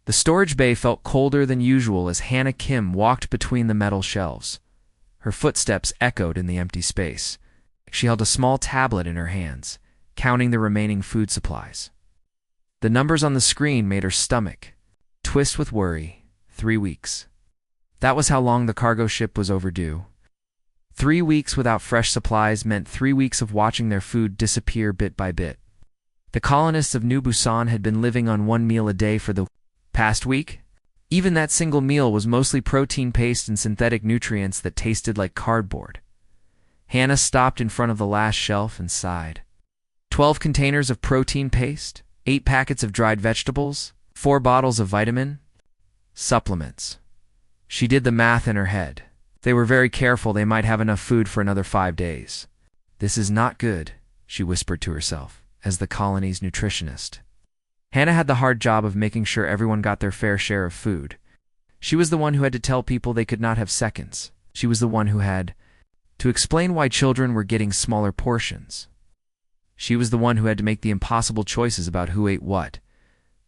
The storage bay felt colder than usual as Hannah Kim walked between the metal shelves. Her footsteps echoed in the empty space. She held a small tablet in her hands, counting the remaining food supplies. The numbers on the screen made her stomach twist with worry. 3 weeks. That was how long the cargo ship was overdue. 3 weeks without fresh supplies meant 3 weeks of watching their food disappear bit by bit. The colonists of New Busan had been living on 1 meal a day for the past week. Even that single meal was mostly protein paste and synthetic nutrients that tasted like cardboard. Hannah stopped in front of the last shelf and sighed. 12 containers of protein paste, 8 packets of dried vegetables, 4 bottles of vitamin supplements. She did the math in her head. If they were very careful, they might have enough food for another 5 days. This is not good, she whispered to herself, as the colony's nutritionist. Hannah had the hard job of making sure everyone got their fair share of food. She was the one who had to tell people they could not have seconds. She was the one who had to explain why children were getting smaller portions. She was the one who had to make the impossible choices about who ate what.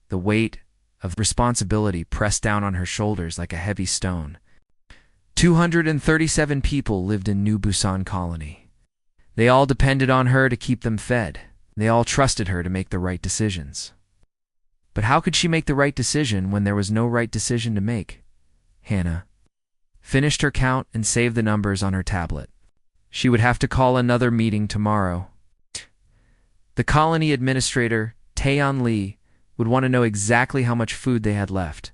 The weight of responsibility pressed down on her shoulders like a heavy stone. 237 people lived in New Busan Colony. They all depended on her to keep them fed. They all trusted her to make the right decisions. But how could she make the right decision when there was no right decision to make? Hannah finished her count and saved the numbers on her tablet. She would have to call another meeting tomorrow. The colony administrator, Taeyeon Lee, would want to know exactly how much food they had left.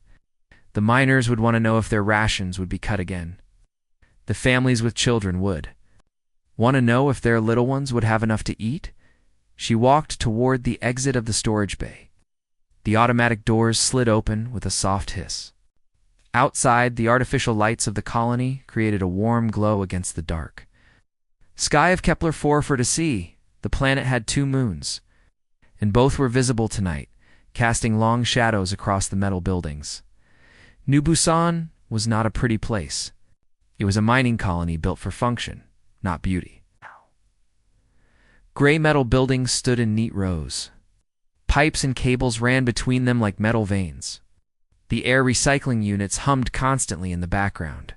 The miners would want to know if their rations would be cut again. The families with children would want to know if their little ones would have enough to eat. She walked toward the exit of the storage bay. The automatic doors slid open with a soft hiss. Outside, the artificial lights of the colony created a warm glow against the dark. Sky of Kepler-4 for to see. The planet had 2 moons, and both were visible tonight, casting long shadows across the metal buildings. New Busan was not a pretty place. It was a mining colony built for function, not beauty. Gray metal buildings stood in neat rows. Pipes and cables ran between them like metal veins. The air recycling units hummed constantly in the background.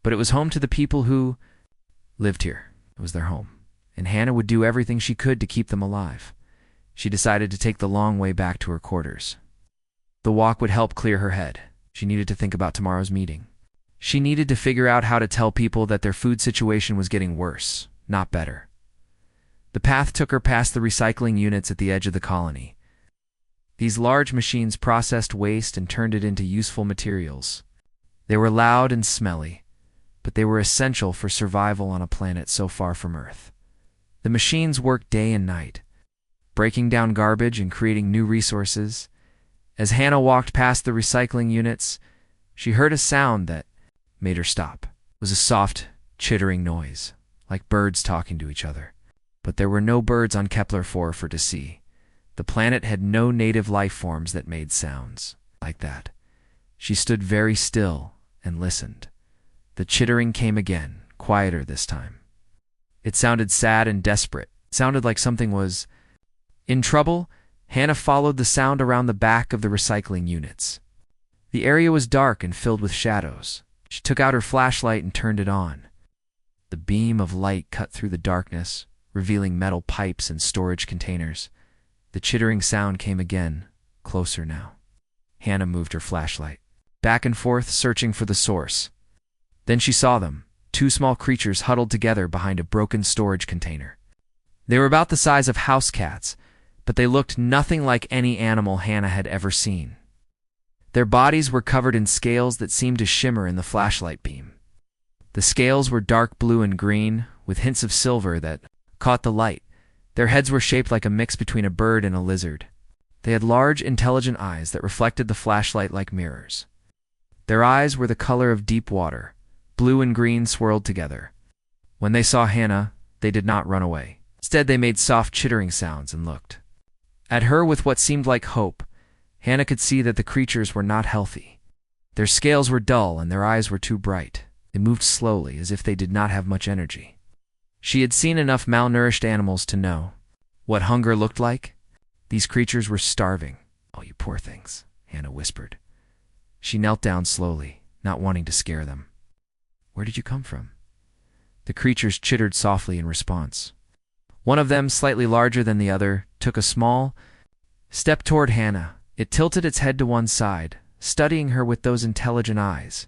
But it was home to the people who lived here. It was their home, and Hannah would do everything she could to keep them alive. She decided to take the long way back to her quarters. The walk would help clear her head. She needed to think about tomorrow's meeting. She needed to figure out how to tell people that their food situation was getting worse, not better. The path took her past the recycling units at the edge of the colony. These large machines processed waste and turned it into useful materials. They were loud and smelly, but they were essential for survival on a planet so far from Earth. The machines worked day and night, breaking down garbage and creating new resources. As Hannah walked past the recycling units, she heard a sound that made her stop. It was a soft, chittering noise, like birds talking to each other. But there were no birds on Kepler-4 for to see. The planet had no native life forms that made sounds like that. She stood very still and listened. The chittering came again, quieter this time. It sounded sad and desperate. It sounded like something was in trouble. Hannah followed the sound around the back of the recycling units. The area was dark and filled with shadows. She took out her flashlight and turned it on. The beam of light cut through the darkness, revealing metal pipes and storage containers. The chittering sound came again, closer now. Hannah moved her flashlight back and forth, searching for the source. Then she saw them, 2 small creatures huddled together behind a broken storage container. They were about the size of house cats, but they looked nothing like any animal Hannah had ever seen. Their bodies were covered in scales that seemed to shimmer in the flashlight beam. The scales were dark blue and green, with hints of silver that caught the light. Their heads were shaped like a mix between a bird and a lizard. They had large, intelligent eyes that reflected the flashlight like mirrors. Their eyes were the color of deep water, blue and green swirled together. When they saw Hannah, they did not run away. Instead, they made soft chittering sounds and looked at her with what seemed like hope. Hannah could see that the creatures were not healthy. Their scales were dull and their eyes were too bright. They moved slowly, as if they did not have much energy. She had seen enough malnourished animals to know what hunger looked like. These creatures were starving. "Oh, you poor things," Hannah whispered. She knelt down slowly, not wanting to scare them. "Where did you come from?" The creatures chittered softly in response. One of them, slightly larger than the other, took a small step toward Hannah. It tilted its head to one side, studying her with those intelligent eyes.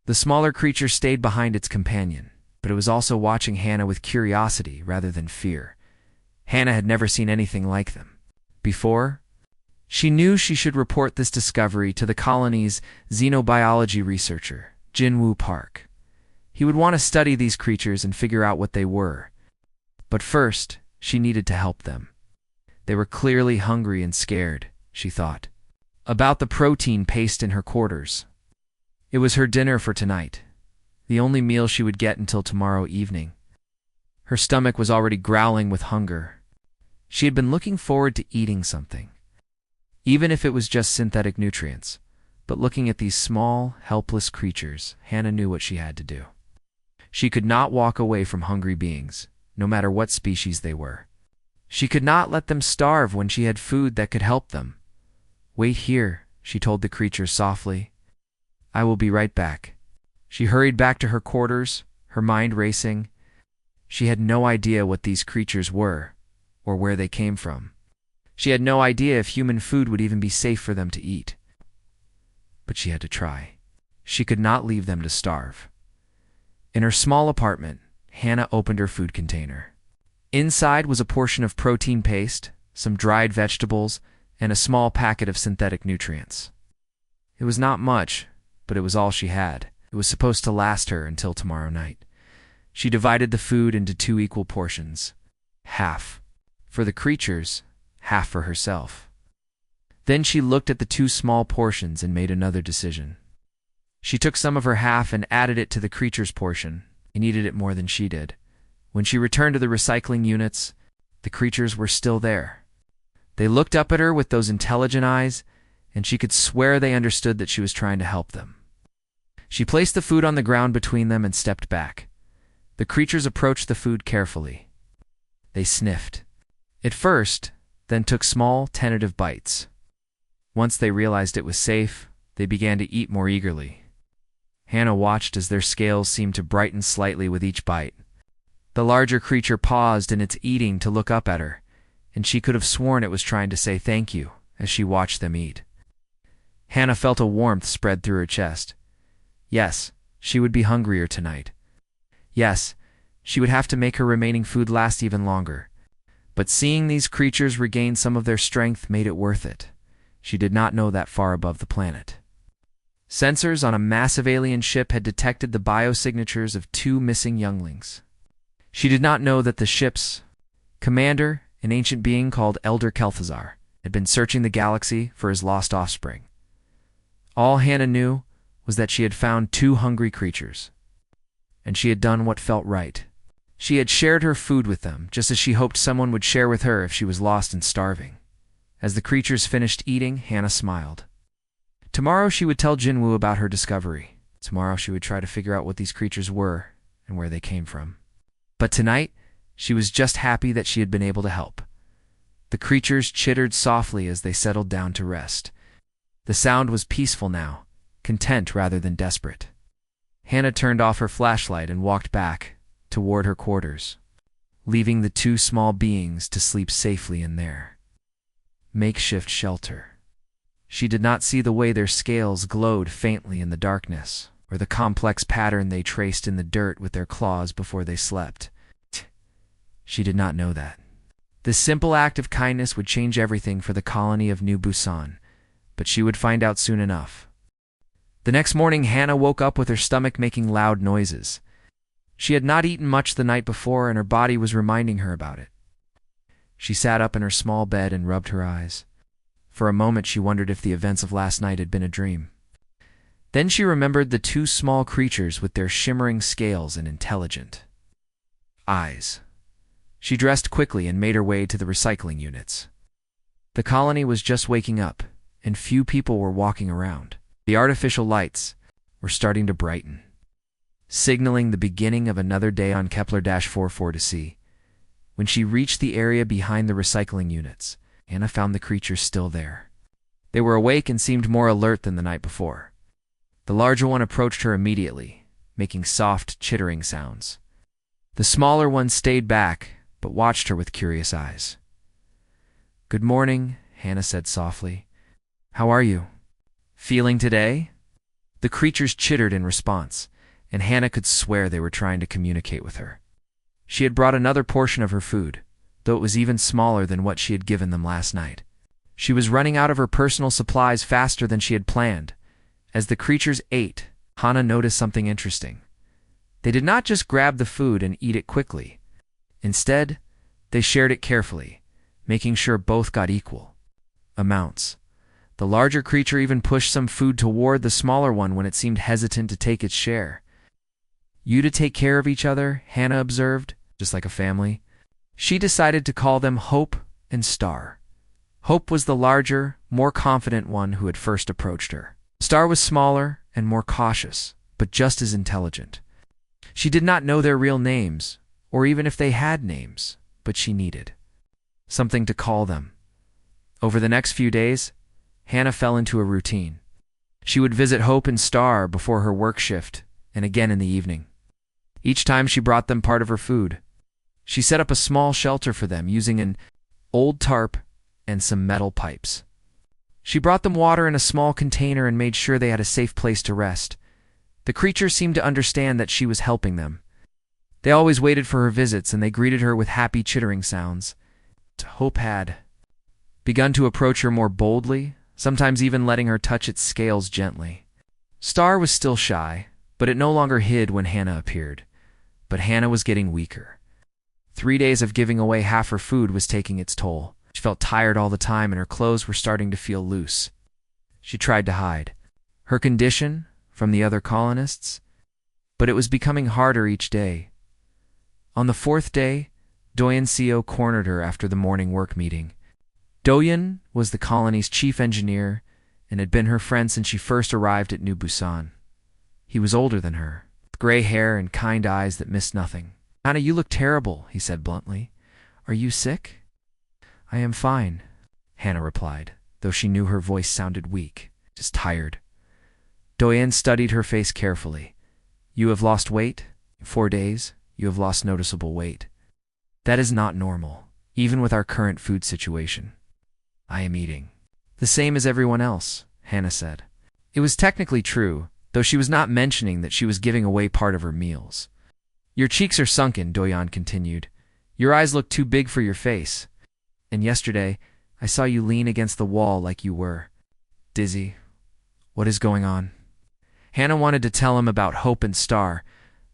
The smaller creature stayed behind its companion, but it was also watching Hannah with curiosity rather than fear. Hannah had never seen anything like them before. She knew she should report this discovery to the colony's xenobiology researcher, Jinwoo Park. He would want to study these creatures and figure out what they were. But first, she needed to help them. They were clearly hungry and scared, she thought. About the protein paste in her quarters. It was her dinner for tonight, the only meal she would get until tomorrow evening. Her stomach was already growling with hunger. She had been looking forward to eating something, even if it was just synthetic nutrients. But looking at these small, helpless creatures, Hannah knew what she had to do. She could not walk away from hungry beings, no matter what species they were. She could not let them starve when she had food that could help them. "Wait here," she told the creatures softly. "I will be right back." She hurried back to her quarters, her mind racing. She had no idea what these creatures were, or where they came from. She had no idea if human food would even be safe for them to eat. But she had to try. She could not leave them to starve. In her small apartment, Hannah opened her food container. Inside was a portion of protein paste, some dried vegetables, and a small packet of synthetic nutrients. It was not much, but it was all she had. It was supposed to last her until tomorrow night. She divided the food into 2 equal portions. Half for the creatures, half for herself. Then she looked at the 2 small portions and made another decision. She took some of her half and added it to the creature's portion. He needed it more than she did. When she returned to the recycling units, the creatures were still there. They looked up at her with those intelligent eyes, and she could swear they understood that she was trying to help them. She placed the food on the ground between them and stepped back. The creatures approached the food carefully. They sniffed at first, then took small, tentative bites. Once they realized it was safe, they began to eat more eagerly. Hannah watched as their scales seemed to brighten slightly with each bite. The larger creature paused in its eating to look up at her, and she could have sworn it was trying to say thank you as she watched them eat. Hannah felt a warmth spread through her chest. Yes, she would be hungrier tonight. Yes, she would have to make her remaining food last even longer. But seeing these creatures regain some of their strength made it worth it. She did not know that far above the planet. Sensors on a massive alien ship had detected the biosignatures of 2 missing younglings. She did not know that the ship's commander, an ancient being called Elder Kel'Thuzar, had been searching the galaxy for his lost offspring. All Hannah knew was that she had found 2 hungry creatures, and she had done what felt right. She had shared her food with them, just as she hoped someone would share with her if she was lost and starving. As the creatures finished eating, Hannah smiled. Tomorrow she would tell Jinwoo about her discovery. Tomorrow she would try to figure out what these creatures were and where they came from. But tonight, she was just happy that she had been able to help. The creatures chittered softly as they settled down to rest. The sound was peaceful now, content rather than desperate. Hannah turned off her flashlight and walked back toward her quarters, leaving the 2 small beings to sleep safely in their makeshift shelter. She did not see the way their scales glowed faintly in the darkness, or the complex pattern they traced in the dirt with their claws before they slept. She did not know that. This simple act of kindness would change everything for the colony of New Busan, but she would find out soon enough. The next morning, Hannah woke up with her stomach making loud noises. She had not eaten much the night before, and her body was reminding her about it. She sat up in her small bed and rubbed her eyes. For a moment she wondered if the events of last night had been a dream. Then she remembered the 2 small creatures with their shimmering scales and intelligent eyes. She dressed quickly and made her way to the recycling units. The colony was just waking up, and few people were walking around. The artificial lights were starting to brighten, signaling the beginning of another day on Kepler-44 When she reached the area behind the recycling units, Hannah found the creatures still there. They were awake and seemed more alert than the night before. The larger one approached her immediately, making soft, chittering sounds. The smaller one stayed back, but watched her with curious eyes. "Good morning," Hannah said softly. "How are you? Feeling today?" The creatures chittered in response, and Hannah could swear they were trying to communicate with her. She had brought another portion of her food, though it was even smaller than what she had given them last night. She was running out of her personal supplies faster than she had planned. As the creatures ate, Hannah noticed something interesting. They did not just grab the food and eat it quickly. Instead, they shared it carefully, making sure both got equal amounts. The larger creature even pushed some food toward the smaller one when it seemed hesitant to take its share. "You to take care of each other," Hannah observed, just like a family. She decided to call them Hope and Star. Hope was the larger, more confident one who had first approached her. Star was smaller and more cautious, but just as intelligent. She did not know their real names, or even if they had names, but she needed something to call them. Over the next few days, Hannah fell into a routine. She would visit Hope and Star before her work shift, and again in the evening. Each time she brought them part of her food. She set up a small shelter for them using an old tarp and some metal pipes. She brought them water in a small container and made sure they had a safe place to rest. The creatures seemed to understand that she was helping them. They always waited for her visits, and they greeted her with happy chittering sounds. Hope had begun to approach her more boldly, sometimes even letting her touch its scales gently. Star was still shy, but it no longer hid when Hannah appeared. But Hannah was getting weaker. 3 days of giving away half her food was taking its toll. She felt tired all the time, and her clothes were starting to feel loose. She tried to hide her condition from the other colonists, but it was becoming harder each day. On the 4th day, Doyen Co cornered her after the morning work meeting. Doyen was the colony's chief engineer and had been her friend since she first arrived at New Busan. He was older than her, with gray hair and kind eyes that missed nothing. "Hannah, you look terrible," he said bluntly. "Are you sick?" "I am fine," Hannah replied, though she knew her voice sounded weak, just tired. Doyen studied her face carefully. "You have lost weight? In 4 days, you have lost noticeable weight. That is not normal, even with our current food situation." "I am eating the same as everyone else," Hannah said. It was technically true, though she was not mentioning that she was giving away part of her meals. "Your cheeks are sunken," Doyen continued. "Your eyes look too big for your face. And yesterday, I saw you lean against the wall like you were dizzy. What is going on?" Hannah wanted to tell him about Hope and Star,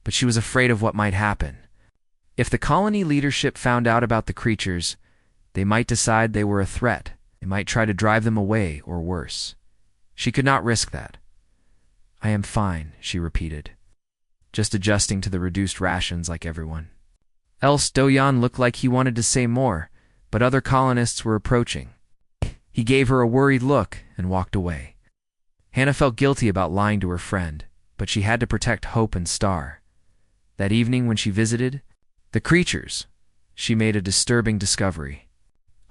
but she was afraid of what might happen. If the colony leadership found out about the creatures, they might decide they were a threat. They might try to drive them away, or worse. She could not risk that. "I am fine," she repeated, just adjusting to the reduced rations like everyone else. Doyen looked like he wanted to say more, but other colonists were approaching. He gave her a worried look and walked away. Hannah felt guilty about lying to her friend, but she had to protect Hope and Star. That evening when she visited the creatures, she made a disturbing discovery.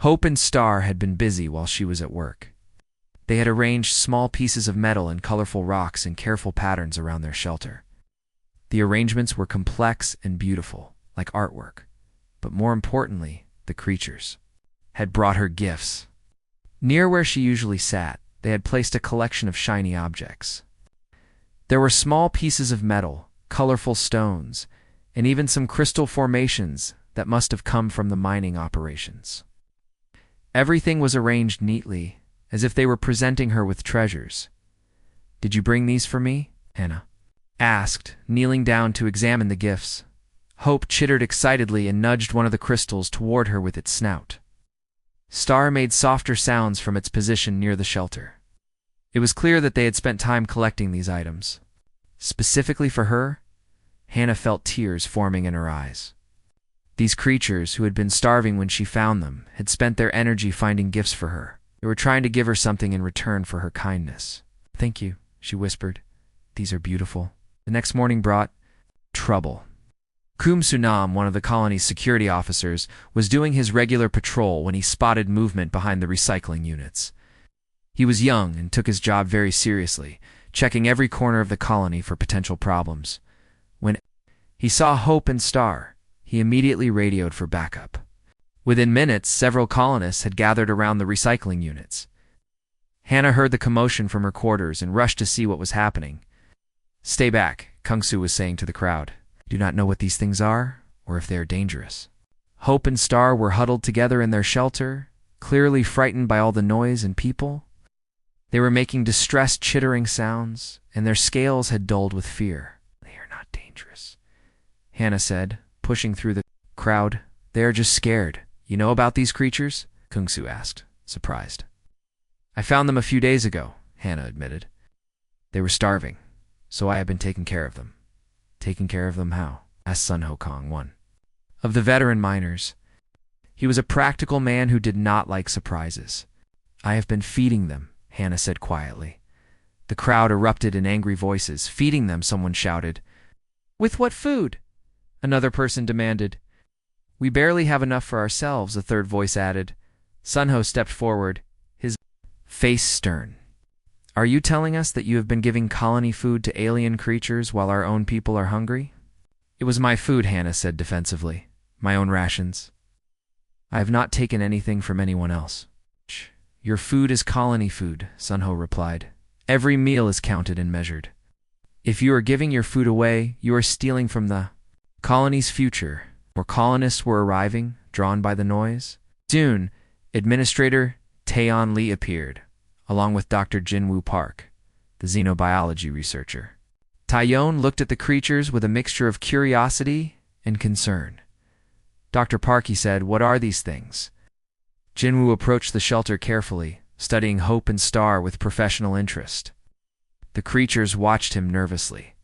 Hope and Star had been busy while she was at work. They had arranged small pieces of metal and colorful rocks in careful patterns around their shelter. The arrangements were complex and beautiful, like artwork, but more importantly, the creatures had brought her gifts. Near where she usually sat, they had placed a collection of shiny objects. There were small pieces of metal, colorful stones, and even some crystal formations that must have come from the mining operations. Everything was arranged neatly, as if they were presenting her with treasures. "Did you bring these for me?" Hannah asked, kneeling down to examine the gifts. Hope chittered excitedly and nudged one of the crystals toward her with its snout. Star made softer sounds from its position near the shelter. It was clear that they had spent time collecting these items. Specifically for her, Hannah felt tears forming in her eyes. These creatures, who had been starving when she found them, had spent their energy finding gifts for her. They were trying to give her something in return for her kindness. "Thank you," she whispered. "These are beautiful." The next morning brought trouble. Kum Sunam, one of the colony's security officers, was doing his regular patrol when he spotted movement behind the recycling units. He was young and took his job very seriously, checking every corner of the colony for potential problems. When he saw Hope and Star, he immediately radioed for backup. Within minutes, several colonists had gathered around the recycling units. Hannah heard the commotion from her quarters and rushed to see what was happening. "Stay back," Kung Su was saying to the crowd. "Do not know what these things are, or if they are dangerous." Hope and Star were huddled together in their shelter, clearly frightened by all the noise and people. They were making distressed, chittering sounds, and their scales had dulled with fear. "They are not dangerous," Hannah said, pushing through the crowd. "They are just scared." "You know about these creatures?" Kung Su asked, surprised. "I found them a few days ago," Hannah admitted. "They were starving, so I have been taking care of them." "Taking care of them how?" asked Sun Hokong, one of the veteran miners. He was a practical man who did not like surprises. "I have been feeding them," Hannah said quietly. The crowd erupted in angry voices. "Feeding them," someone shouted. "With what food?" another person demanded. "We barely have enough for ourselves," a third voice added. Sun Ho stepped forward, his face stern. "Are you telling us that you have been giving colony food to alien creatures while our own people are hungry?" "It was my food," Hannah said defensively. "My own rations. I have not taken anything from anyone else." "Your food is colony food," Sun Ho replied. "Every meal is counted and measured. If you are giving your food away, you are stealing from the colony's future." More colonists were arriving, drawn by the noise. Soon, Administrator Taeyeon Lee appeared, along with Dr. Jinwoo Park, the xenobiology researcher. Taeyeon looked at the creatures with a mixture of curiosity and concern. "Dr. Park," he said, "what are these things?" Jinwoo approached the shelter carefully, studying Hope and Star with professional interest. The creatures watched him nervously,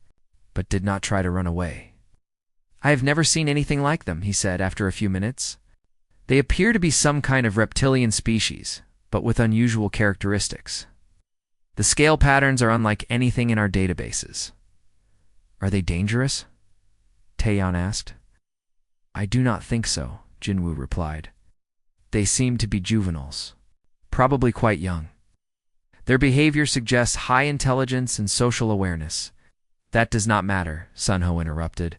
but did not try to run away. "I have never seen anything like them," he said after a few minutes. "They appear to be some kind of reptilian species, but with unusual characteristics. The scale patterns are unlike anything in our databases." "Are they dangerous?" Taeyeon asked. "I do not think so," Jinwoo replied. "They seem to be juveniles, probably quite young. Their behavior suggests high intelligence and social awareness." "That does not matter," Sun Ho interrupted.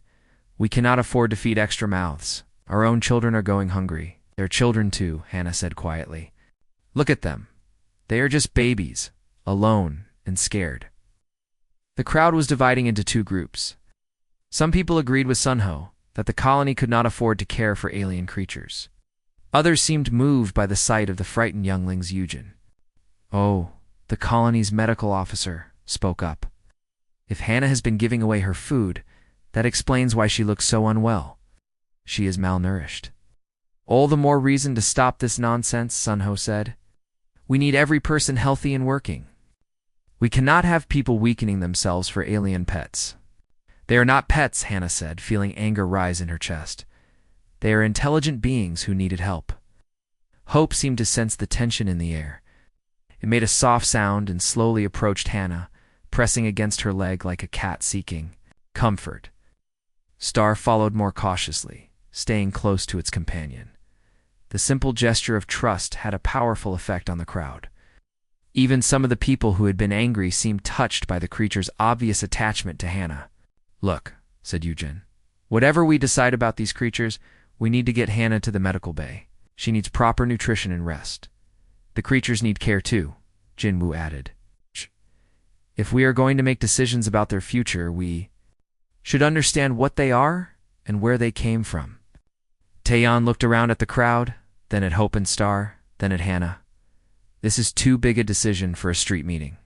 "We cannot afford to feed extra mouths. Our own children are going hungry." "They're children too," Hannah said quietly. "Look at them. They are just babies, alone and scared." The crowd was dividing into two groups. Some people agreed with Sun Ho that the colony could not afford to care for alien creatures. Others seemed moved by the sight of the frightened younglings. Eugen, "Oh," the colony's medical officer, spoke up. "If Hannah has been giving away her food, that explains why she looks so unwell. She is malnourished." "All the more reason to stop this nonsense," Sun Ho said. "We need every person healthy and working. We cannot have people weakening themselves for alien pets." "They are not pets," Hannah said, feeling anger rise in her chest. "They are intelligent beings who needed help." Hope seemed to sense the tension in the air. It made a soft sound and slowly approached Hannah, pressing against her leg like a cat seeking comfort. Star followed more cautiously, staying close to its companion. The simple gesture of trust had a powerful effect on the crowd. Even some of the people who had been angry seemed touched by the creature's obvious attachment to Hannah. "Look," said Eugen, "whatever we decide about these creatures, we need to get Hannah to the medical bay. She needs proper nutrition and rest. The creatures need care too," Jinwoo added. "If we are going to make decisions about their future, we should understand what they are and where they came from." Taeyeon looked around at the crowd, then at Hope and Star, then at Hannah. "This is too big a decision for a street meeting.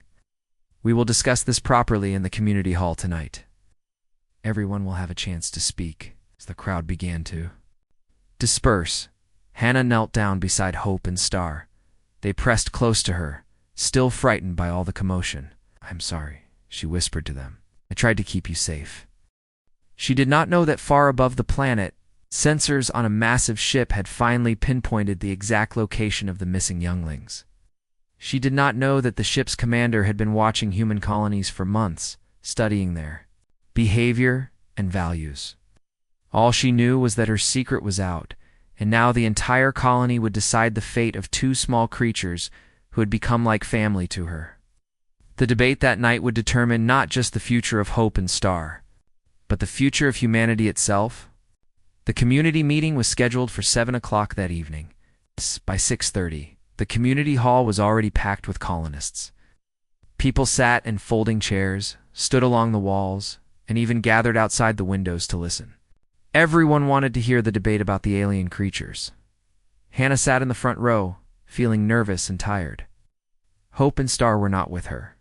We will discuss this properly in the community hall tonight. Everyone will have a chance to speak." As the crowd began to disperse, Hannah knelt down beside Hope and Star. They pressed close to her, still frightened by all the commotion. "I'm sorry," she whispered to them. "I tried to keep you safe." She did not know that far above the planet, sensors on a massive ship had finally pinpointed the exact location of the missing younglings. She did not know that the ship's commander had been watching human colonies for months, studying their behavior and values. All she knew was that her secret was out, and now the entire colony would decide the fate of two small creatures who had become like family to her. The debate that night would determine not just the future of Hope and Star, but the future of humanity itself. The community meeting was scheduled for 7 o'clock that evening. By 6:30, the community hall was already packed with colonists. People sat in folding chairs, stood along the walls, and even gathered outside the windows to listen. Everyone wanted to hear the debate about the alien creatures. Hannah sat in the front row, feeling nervous and tired. Hope and Star were not with her.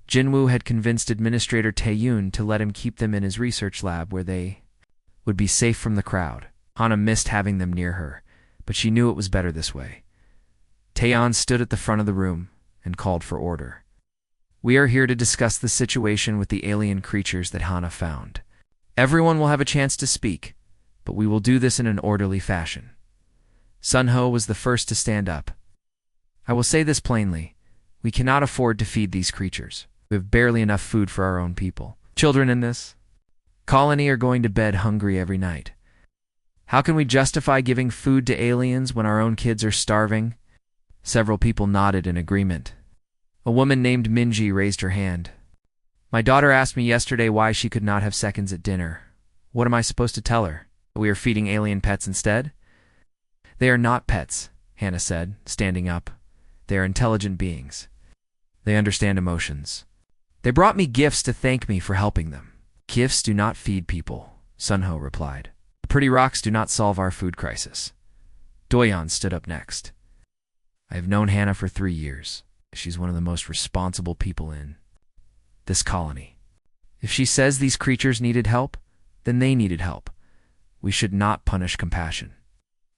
Jinwoo had convinced Administrator Taeyun to let him keep them in his research lab where they would be safe from the crowd. Hannah missed having them near her, but she knew it was better this way. Taeyun stood at the front of the room and called for order. We are here to discuss the situation with the alien creatures that Hannah found. Everyone will have a chance to speak, but we will do this in an orderly fashion. Sunho was the first to stand up. I will say this plainly. We cannot afford to feed these creatures. We have barely enough food for our own people. Children in this colony are going to bed hungry every night. How can we justify giving food to aliens when our own kids are starving? Several people nodded in agreement. A woman named Minji raised her hand. My daughter asked me yesterday why she could not have seconds at dinner. What am I supposed to tell her? That we are feeding alien pets instead? They are not pets, Hannah said, standing up. They are intelligent beings. They understand emotions. They brought me gifts to thank me for helping them. Gifts do not feed people, Sunho replied. The pretty rocks do not solve our food crisis. Doyeon stood up next. I have known Hannah for 3 years. She's one of the most responsible people in this colony. If she says these creatures needed help, then they needed help. We should not punish compassion.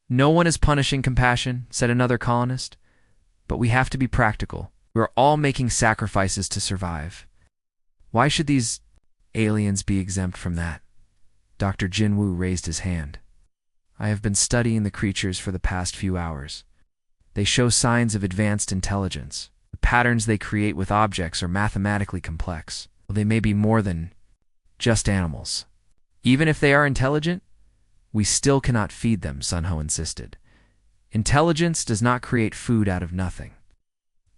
No one is punishing compassion, said another colonist. But we have to be practical. We are all making sacrifices to survive. Why should these aliens be exempt from that? Dr. Jinwoo raised his hand. I have been studying the creatures for the past few hours. They show signs of advanced intelligence. The patterns they create with objects are mathematically complex. They may be more than just animals. Even if they are intelligent, we still cannot feed them, Sunho insisted. Intelligence does not create food out of nothing.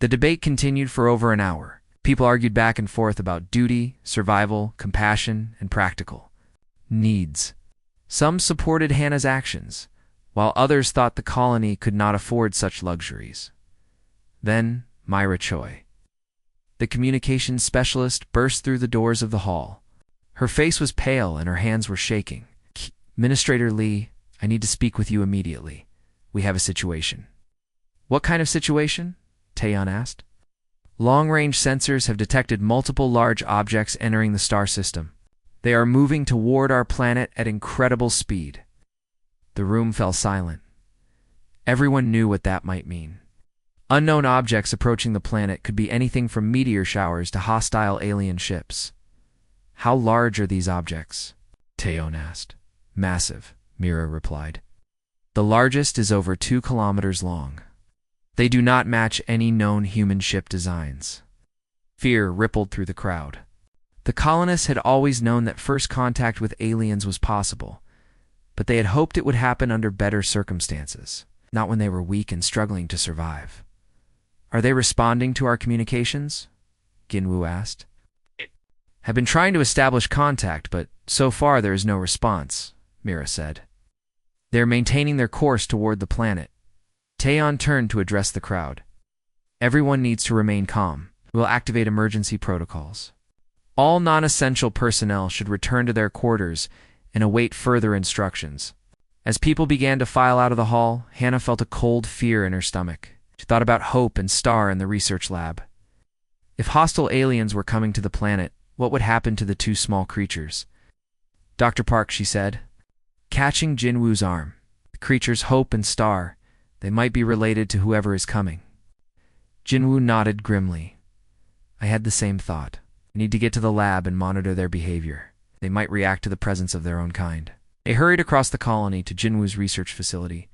The debate continued for over an hour. People argued back and forth about duty, survival, compassion, and practical needs. Some supported Hannah's actions, while others thought the colony could not afford such luxuries. Then Myra Choi, the communications specialist, burst through the doors of the hall. Her face was pale and her hands were shaking. Administrator Lee, I need to speak with you immediately. We have a situation. What kind of situation? Taeyeon asked. Long-range sensors have detected multiple large objects entering the star system. They are moving toward our planet at incredible speed. The room fell silent. Everyone knew what that might mean. Unknown objects approaching the planet could be anything from meteor showers to hostile alien ships. How large are these objects? Taeyeon asked. Massive, Mira replied. The largest is over 2 kilometers long. They do not match any known human ship designs. Fear rippled through the crowd. The colonists had always known that first contact with aliens was possible, but they had hoped it would happen under better circumstances, not when they were weak and struggling to survive. Are they responding to our communications? Ginwoo asked. Have been trying to establish contact, but so far there is no response, Mira said. They are maintaining their course toward the planet. Taeyeon turned to address the crowd. Everyone needs to remain calm. We will activate emergency protocols. All non-essential personnel should return to their quarters and await further instructions. As people began to file out of the hall, Hannah felt a cold fear in her stomach. She thought about Hope and Star in the research lab. If hostile aliens were coming to the planet, what would happen to the 2 small creatures? Dr. Park, she said, catching Jinwoo's arm. The creatures Hope and Star, they might be related to whoever is coming. Jinwoo nodded grimly. I had the same thought. I need to get to the lab and monitor their behavior. They might react to the presence of their own kind. They hurried across the colony to Jinwoo's research facility.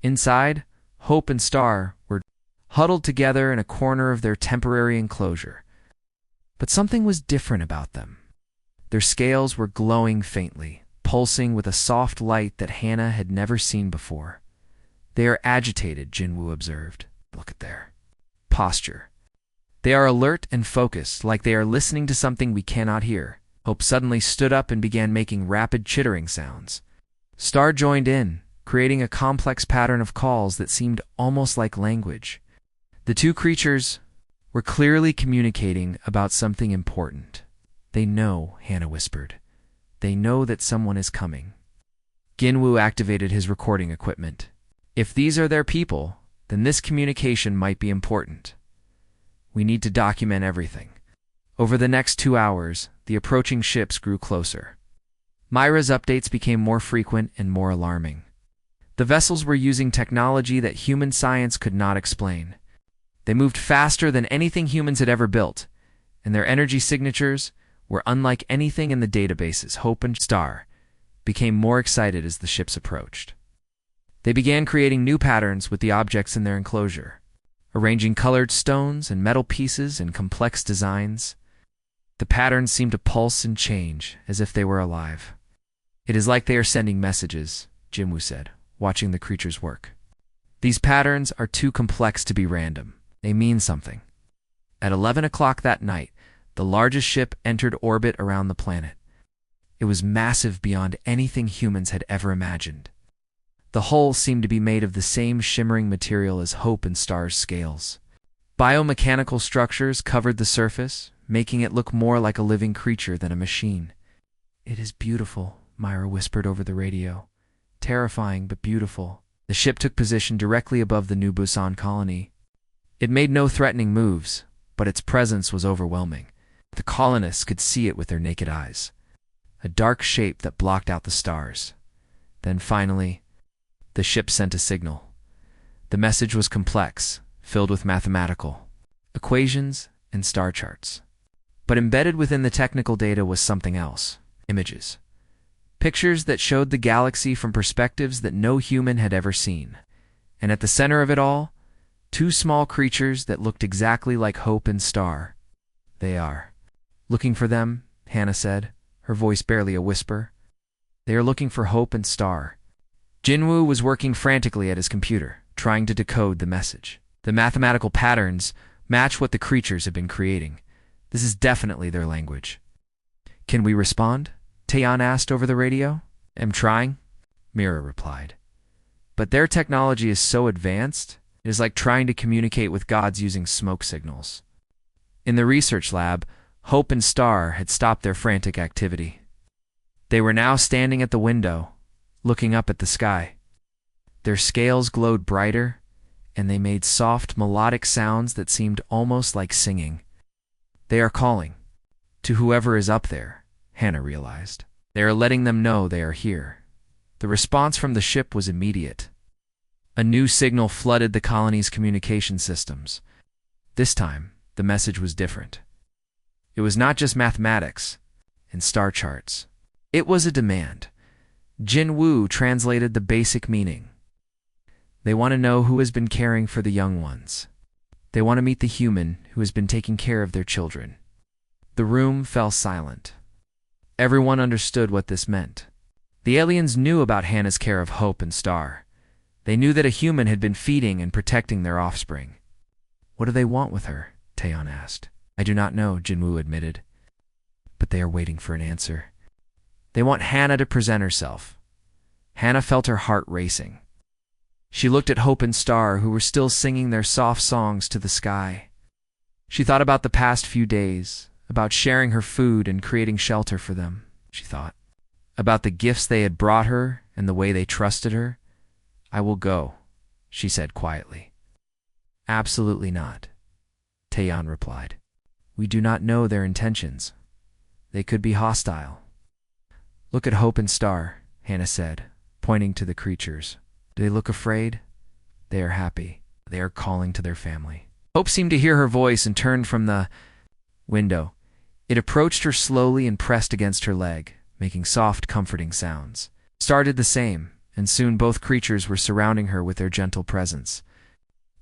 Inside, Hope and Star were huddled together in a corner of their temporary enclosure. But something was different about them. Their scales were glowing faintly, pulsing with a soft light that Hannah had never seen before. They are agitated, Jinwoo observed. Look at their posture. They are alert and focused, like they are listening to something we cannot hear. Hope suddenly stood up and began making rapid chittering sounds. Star joined in, creating a complex pattern of calls that seemed almost like language. The two creatures were clearly communicating about something important. "They know," Hannah whispered. "They know that someone is coming." Ginwu activated his recording equipment. "If these are their people, then this communication might be important. We need to document everything." Over the next 2 hours, the approaching ships grew closer. Myra's updates became more frequent and more alarming. The vessels were using technology that human science could not explain. They moved faster than anything humans had ever built, and their energy signatures were unlike anything in the databases. Hope and Star became more excited as the ships approached. They began creating new patterns with the objects in their enclosure, arranging colored stones and metal pieces in complex designs. The patterns seemed to pulse and change, as if they were alive. "It is like they are sending messages," Jinwoo said, watching the creatures work. "These patterns are too complex to be random. They mean something." At 11 o'clock that night, the largest ship entered orbit around the planet. It was massive beyond anything humans had ever imagined. The hull seemed to be made of the same shimmering material as Hope and Star's scales. Biomechanical structures covered the surface, making it look more like a living creature than a machine. "It is beautiful," Myra whispered over the radio. "Terrifying, but beautiful." The ship took position directly above the New Busan colony. It made no threatening moves, but its presence was overwhelming. The colonists could see it with their naked eyes. A dark shape that blocked out the stars. Then finally, the ship sent a signal. The message was complex, filled with mathematical equations and star charts. But embedded within the technical data was something else: images. Pictures that showed the galaxy from perspectives that no human had ever seen. And at the center of it all, two small creatures that looked exactly like Hope and Star. "They are looking for them," Hannah said, her voice barely a whisper. "They are looking for Hope and Star." Jinwoo was working frantically at his computer, trying to decode the message. The mathematical patterns match what the creatures had been creating. This is definitely their language. "Can we respond?" Taeyeon asked over the radio. "I'm trying," Mira replied. "But their technology is so advanced, it is like trying to communicate with gods using smoke signals." In the research lab, Hope and Star had stopped their frantic activity. They were now standing at the window, looking up at the sky. Their scales glowed brighter, and they made soft, melodic sounds that seemed almost like singing. "They are calling to whoever is up there," Hannah realized. "They are letting them know they are here." The response from the ship was immediate. A new signal flooded the colony's communication systems. This time, the message was different. It was not just mathematics and star charts. It was a demand. Jinwoo translated the basic meaning. They want to know who has been caring for the young ones. They want to meet the human who has been taking care of their children. The room fell silent. Everyone understood what this meant. The aliens knew about Hannah's care of Hope and Star. They knew that a human had been feeding and protecting their offspring. "What do they want with her?" Taeyeon asked. "I do not know," Jinwoo admitted. "But they are waiting for an answer. They want Hannah to present herself." Hannah felt her heart racing. She looked at Hope and Star, who were still singing their soft songs to the sky. She thought about the past few days, about sharing her food and creating shelter for them, she thought. About the gifts they had brought her and the way they trusted her. "I will go," she said quietly. "Absolutely not," Taeyeon replied. "We do not know their intentions. They could be hostile." "Look at Hope and Star," Hannah said, pointing to the creatures. "Do they look afraid?" "They are happy. They are calling to their family." Hope seemed to hear her voice and turned from the window. It approached her slowly and pressed against her leg, making soft, comforting sounds. Star did the same, and soon both creatures were surrounding her with their gentle presence.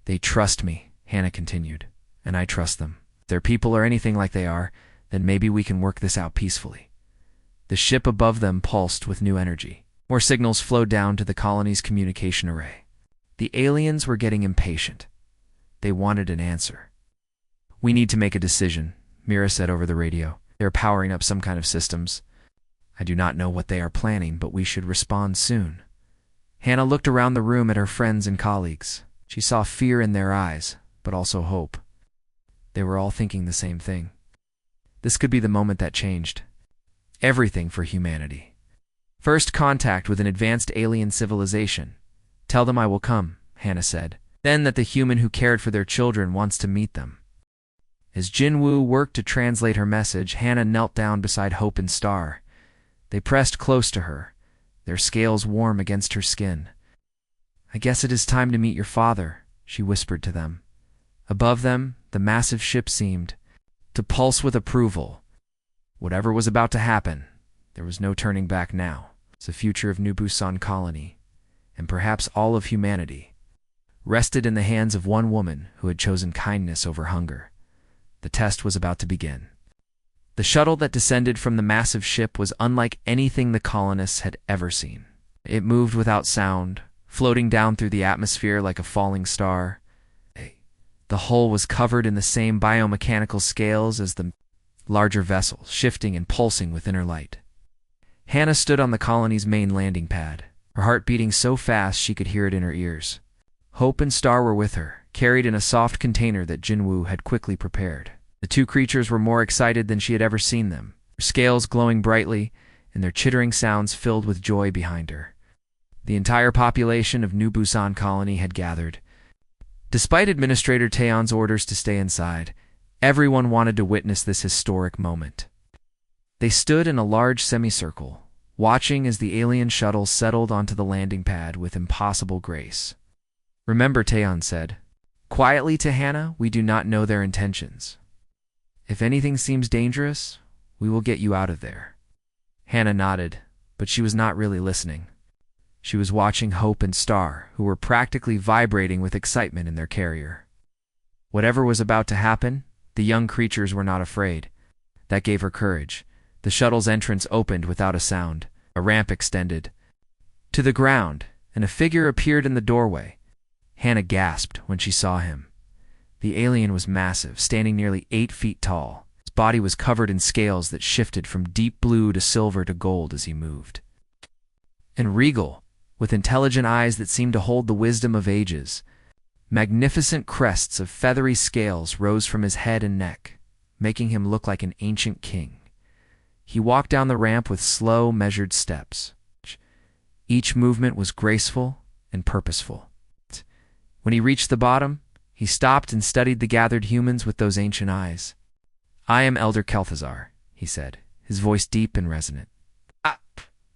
"They trust me," Hannah continued, "and I trust them. If their people are anything like they are, then maybe we can work this out peacefully." The ship above them pulsed with new energy. More signals flowed down to the colony's communication array. The aliens were getting impatient. They wanted an answer. We need to make a decision, Mira said over the radio. They're powering up some kind of systems. I do not know what they are planning, but we should respond soon. Hannah looked around the room at her friends and colleagues. She saw fear in their eyes, but also hope. They were all thinking the same thing. This could be the moment that changed everything for humanity. First contact with an advanced alien civilization. Tell them I will come, Hannah said. Then that the human who cared for their children wants to meet them. As Jinwoo worked to translate her message, Hannah knelt down beside Hope and Star. They pressed close to her, their scales warm against her skin. I guess it is time to meet your father, she whispered to them. Above them, the massive ship seemed to pulse with approval. Whatever was about to happen, there was no turning back now. The future of New Busan Colony, and perhaps all of humanity, rested in the hands of one woman who had chosen kindness over hunger. The test was about to begin. The shuttle that descended from the massive ship was unlike anything the colonists had ever seen. It moved without sound, floating down through the atmosphere like a falling star. The hull was covered in the same biomechanical scales as the larger vessel, shifting and pulsing with inner light. Hannah stood on the colony's main landing pad, her heart beating so fast she could hear it in her ears. Hope and Star were with her, carried in a soft container that Jinwoo had quickly prepared. The two creatures were more excited than she had ever seen them, their scales glowing brightly and their chittering sounds filled with joy behind her. The entire population of New Busan Colony had gathered. Despite Administrator Taeyeon's orders to stay inside, everyone wanted to witness this historic moment. They stood in a large semicircle, watching as the alien shuttle settled onto the landing pad with impossible grace. Remember, Taeyeon said quietly to Hannah, we do not know their intentions. If anything seems dangerous, we will get you out of there. Hannah nodded, but she was not really listening. She was watching Hope and Star, who were practically vibrating with excitement in their carrier. Whatever was about to happen, the young creatures were not afraid. That gave her courage. The shuttle's entrance opened without a sound. A ramp extended to the ground, and a figure appeared in the doorway. Hannah gasped when she saw him. The alien was massive, standing nearly 8 feet tall. His body was covered in scales that shifted from deep blue to silver to gold as he moved. And regal, with intelligent eyes that seemed to hold the wisdom of ages. Magnificent crests of feathery scales rose from his head and neck, making him look like an ancient king. He walked down the ramp with slow, measured steps. Each movement was graceful and purposeful. When he reached the bottom, he stopped and studied the gathered humans with those ancient eyes. I am Elder Kel'Thuzar, he said, his voice deep and resonant.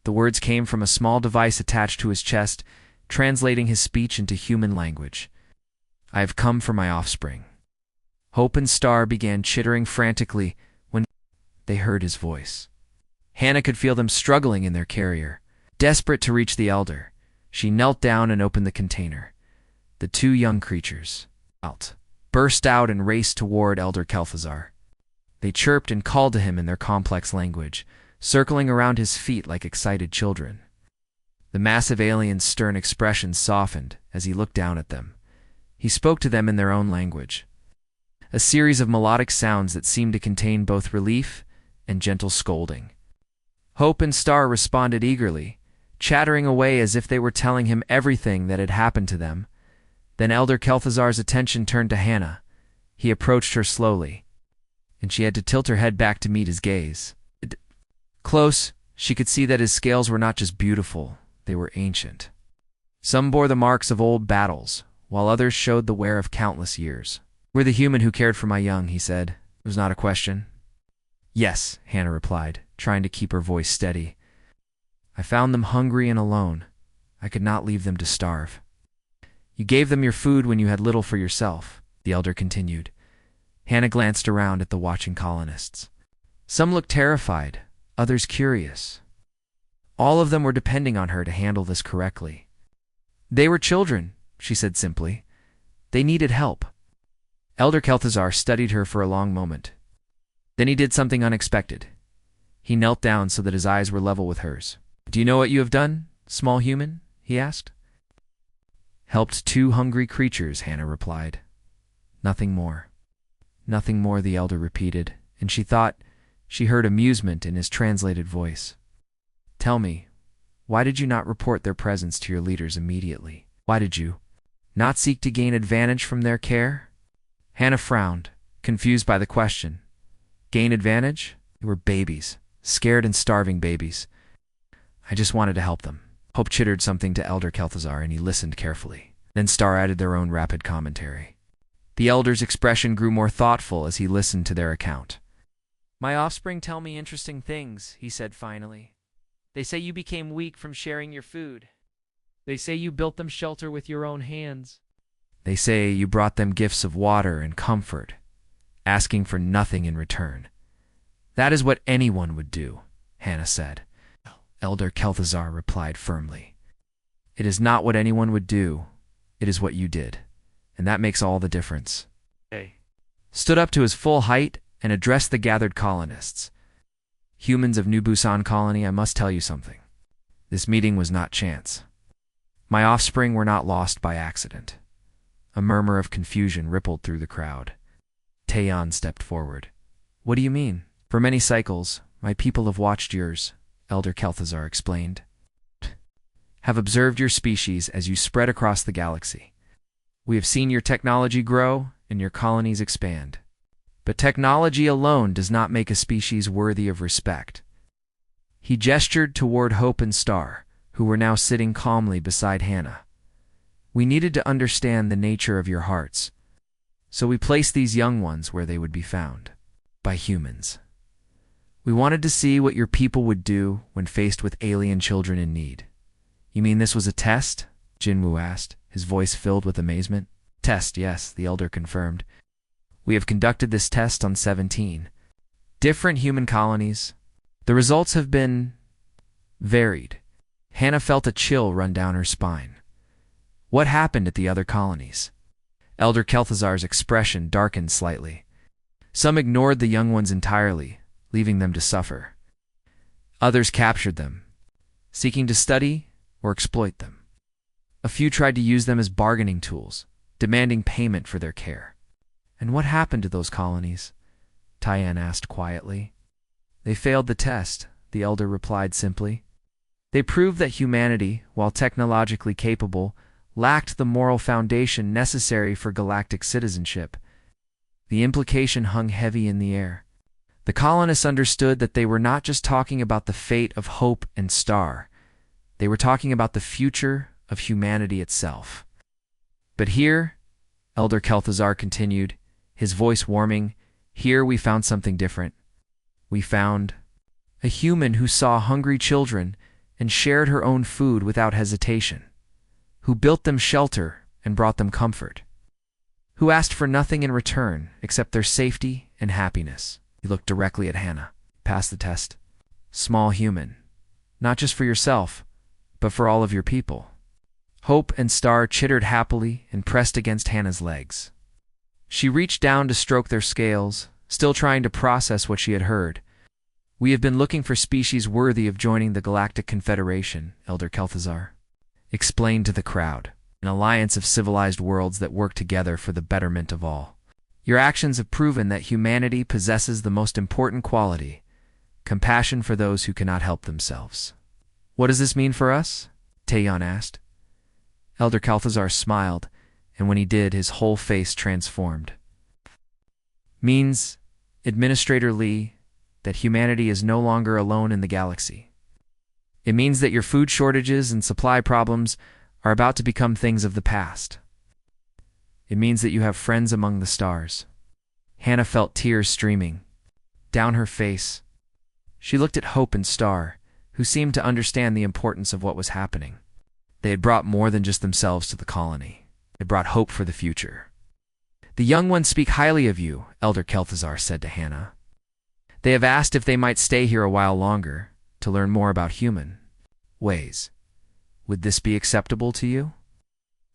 The words came from a small device attached to his chest, translating his speech into human language. I have come for my offspring. Hope and Star began chittering frantically when they heard his voice. Hannah could feel them struggling in their carrier. Desperate to reach the elder, she knelt down and opened the container. The two young creatures burst out and raced toward Elder Kel'Thuzar. They chirped and called to him in their complex language, circling around his feet like excited children. The massive alien's stern expression softened as he looked down at them. He spoke to them in their own language, a series of melodic sounds that seemed to contain both relief and gentle scolding. Hope and Star responded eagerly, chattering away as if they were telling him everything that had happened to them. Then Elder Kel'Thuzar's attention turned to Hannah. He approached her slowly, and she had to tilt her head back to meet his gaze. Close, she could see that his scales were not just beautiful, they were ancient. Some bore the marks of old battles, while others showed the wear of countless years. We're the human who cared for my young, he said. It was not a question. Yes, Hannah replied, trying to keep her voice steady. I found them hungry and alone. I could not leave them to starve. You gave them your food when you had little for yourself, the elder continued. Hannah glanced around at the watching colonists. Some looked terrified, others curious. All of them were depending on her to handle this correctly. They were children, she said simply. They needed help. Elder Kel'Thuzar studied her for a long moment. Then he did something unexpected. He knelt down so that his eyes were level with hers. Do you know what you have done, small human? He asked. Helped 2 hungry creatures, Hannah replied. Nothing more. Nothing more, the elder repeated, and she thought she heard amusement in his translated voice. Tell me, why did you not report their presence to your leaders immediately? Why did you not seek to gain advantage from their care? Hannah frowned, confused by the question. Gain advantage? They were babies, scared and starving babies. I just wanted to help them. Hope chittered something to Elder Kel'Thuzar, and he listened carefully. Then Star added their own rapid commentary. The elder's expression grew more thoughtful as he listened to their account. My offspring tell me interesting things, he said finally. They say you became weak from sharing your food. They say you built them shelter with your own hands. They say you brought them gifts of water and comfort, asking for nothing in return. That is what anyone would do, Hannah said. Elder Kel'Thuzar replied firmly. It is not what anyone would do, it is what you did, and that makes all the difference. Stood up to his full height and addressed the gathered colonists. Humans of New Busan Colony, I must tell you something. This meeting was not chance. My offspring were not lost by accident. A murmur of confusion rippled through the crowd. Taeyeon stepped forward. What do you mean? For many cycles, my people have watched yours, Elder Kel'Thuzar explained. Have observed your species as you spread across the galaxy. We have seen your technology grow and your colonies expand. But technology alone does not make a species worthy of respect. He gestured toward Hope and Star, who were now sitting calmly beside Hannah. We needed to understand the nature of your hearts, so we placed these young ones where they would be found, by humans. We wanted to see what your people would do when faced with alien children in need. You mean this was a test? Jinwoo asked, his voice filled with amazement. Test, yes, the elder confirmed. We have conducted this test on 17 different human colonies. The results have been varied. Hannah felt a chill run down her spine. What happened at the other colonies? Elder Kel'Thuzar's expression darkened slightly. Some ignored the young ones entirely, leaving them to suffer. Others captured them, seeking to study or exploit them. A few tried to use them as bargaining tools, demanding payment for their care. And what happened to those colonies? Taeyeon asked quietly. They failed the test, the elder replied simply. They proved that humanity, while technologically capable, lacked the moral foundation necessary for galactic citizenship. The implication hung heavy in the air. The colonists understood that they were not just talking about the fate of Hope and Star. They were talking about the future of humanity itself. But here, Elder Kel'Thuzar continued, his voice warming, here we found something different. We found a human who saw hungry children and shared her own food without hesitation, who built them shelter and brought them comfort, who asked for nothing in return except their safety and happiness. He looked directly at Hannah. Pass the test. Small human, not just for yourself, but for all of your people. Hope and Star chittered happily and pressed against Hannah's legs. She reached down to stroke their scales, still trying to process what she had heard. We have been looking for species worthy of joining the Galactic Confederation, Elder Kel'Thuzar explained to the crowd, an alliance of civilized worlds that work together for the betterment of all. Your actions have proven that humanity possesses the most important quality, compassion for those who cannot help themselves. What does this mean for us? Taeyeon asked. Elder Kel'Thuzar smiled, and when he did, his whole face transformed. Means, Administrator Lee, that humanity is no longer alone in the galaxy. It means that your food shortages and supply problems are about to become things of the past. It means that you have friends among the stars. Hannah felt tears streaming down her face. She looked at Hope and Star, who seemed to understand the importance of what was happening. They had brought more than just themselves to the colony. They brought hope for the future. The young ones speak highly of you, Elder Kel'Thuzar said to Hannah. They have asked if they might stay here a while longer to learn more about human ways. Would this be acceptable to you?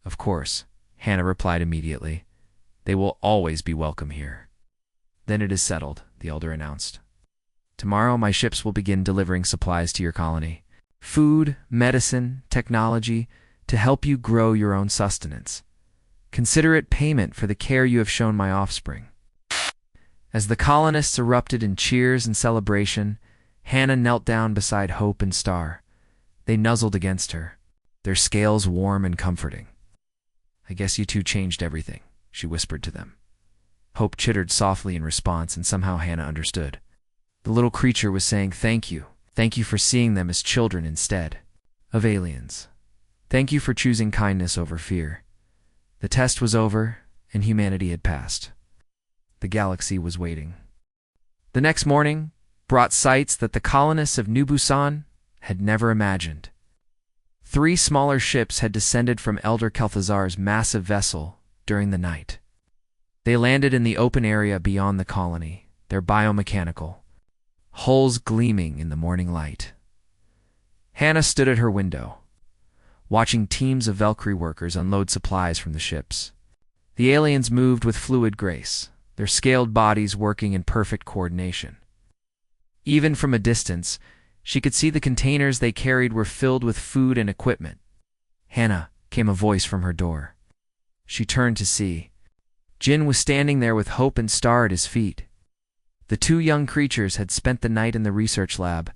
Of course, Hannah replied immediately. They will always be welcome here. Then it is settled, the elder announced. Tomorrow my ships will begin delivering supplies to your colony. Food, medicine, technology, to help you grow your own sustenance. Consider it payment for the care you have shown my offspring. As the colonists erupted in cheers and celebration, Hannah knelt down beside Hope and Star. They nuzzled against her, their scales warm and comforting. "I guess you two changed everything," she whispered to them. Hope chittered softly in response, and somehow Hannah understood. The little creature was saying thank you. Thank you for seeing them as children instead of aliens. Thank you for choosing kindness over fear. The test was over, and humanity had passed. The galaxy was waiting. The next morning brought sights that the colonists of New Busan had never imagined. 3 smaller ships had descended from Elder Kel'Thuzar's massive vessel during the night. They landed in the open area beyond the colony, their biomechanical hulls gleaming in the morning light. Hannah stood at her window, watching teams of Valkyrie workers unload supplies from the ships. The aliens moved with fluid grace, their scaled bodies working in perfect coordination. Even from a distance, she could see the containers they carried were filled with food and equipment. "Hannah," came a voice from her door. She turned to see. Jin was standing there with Hope and Star at his feet. The 2 young creatures had spent the night in the research lab,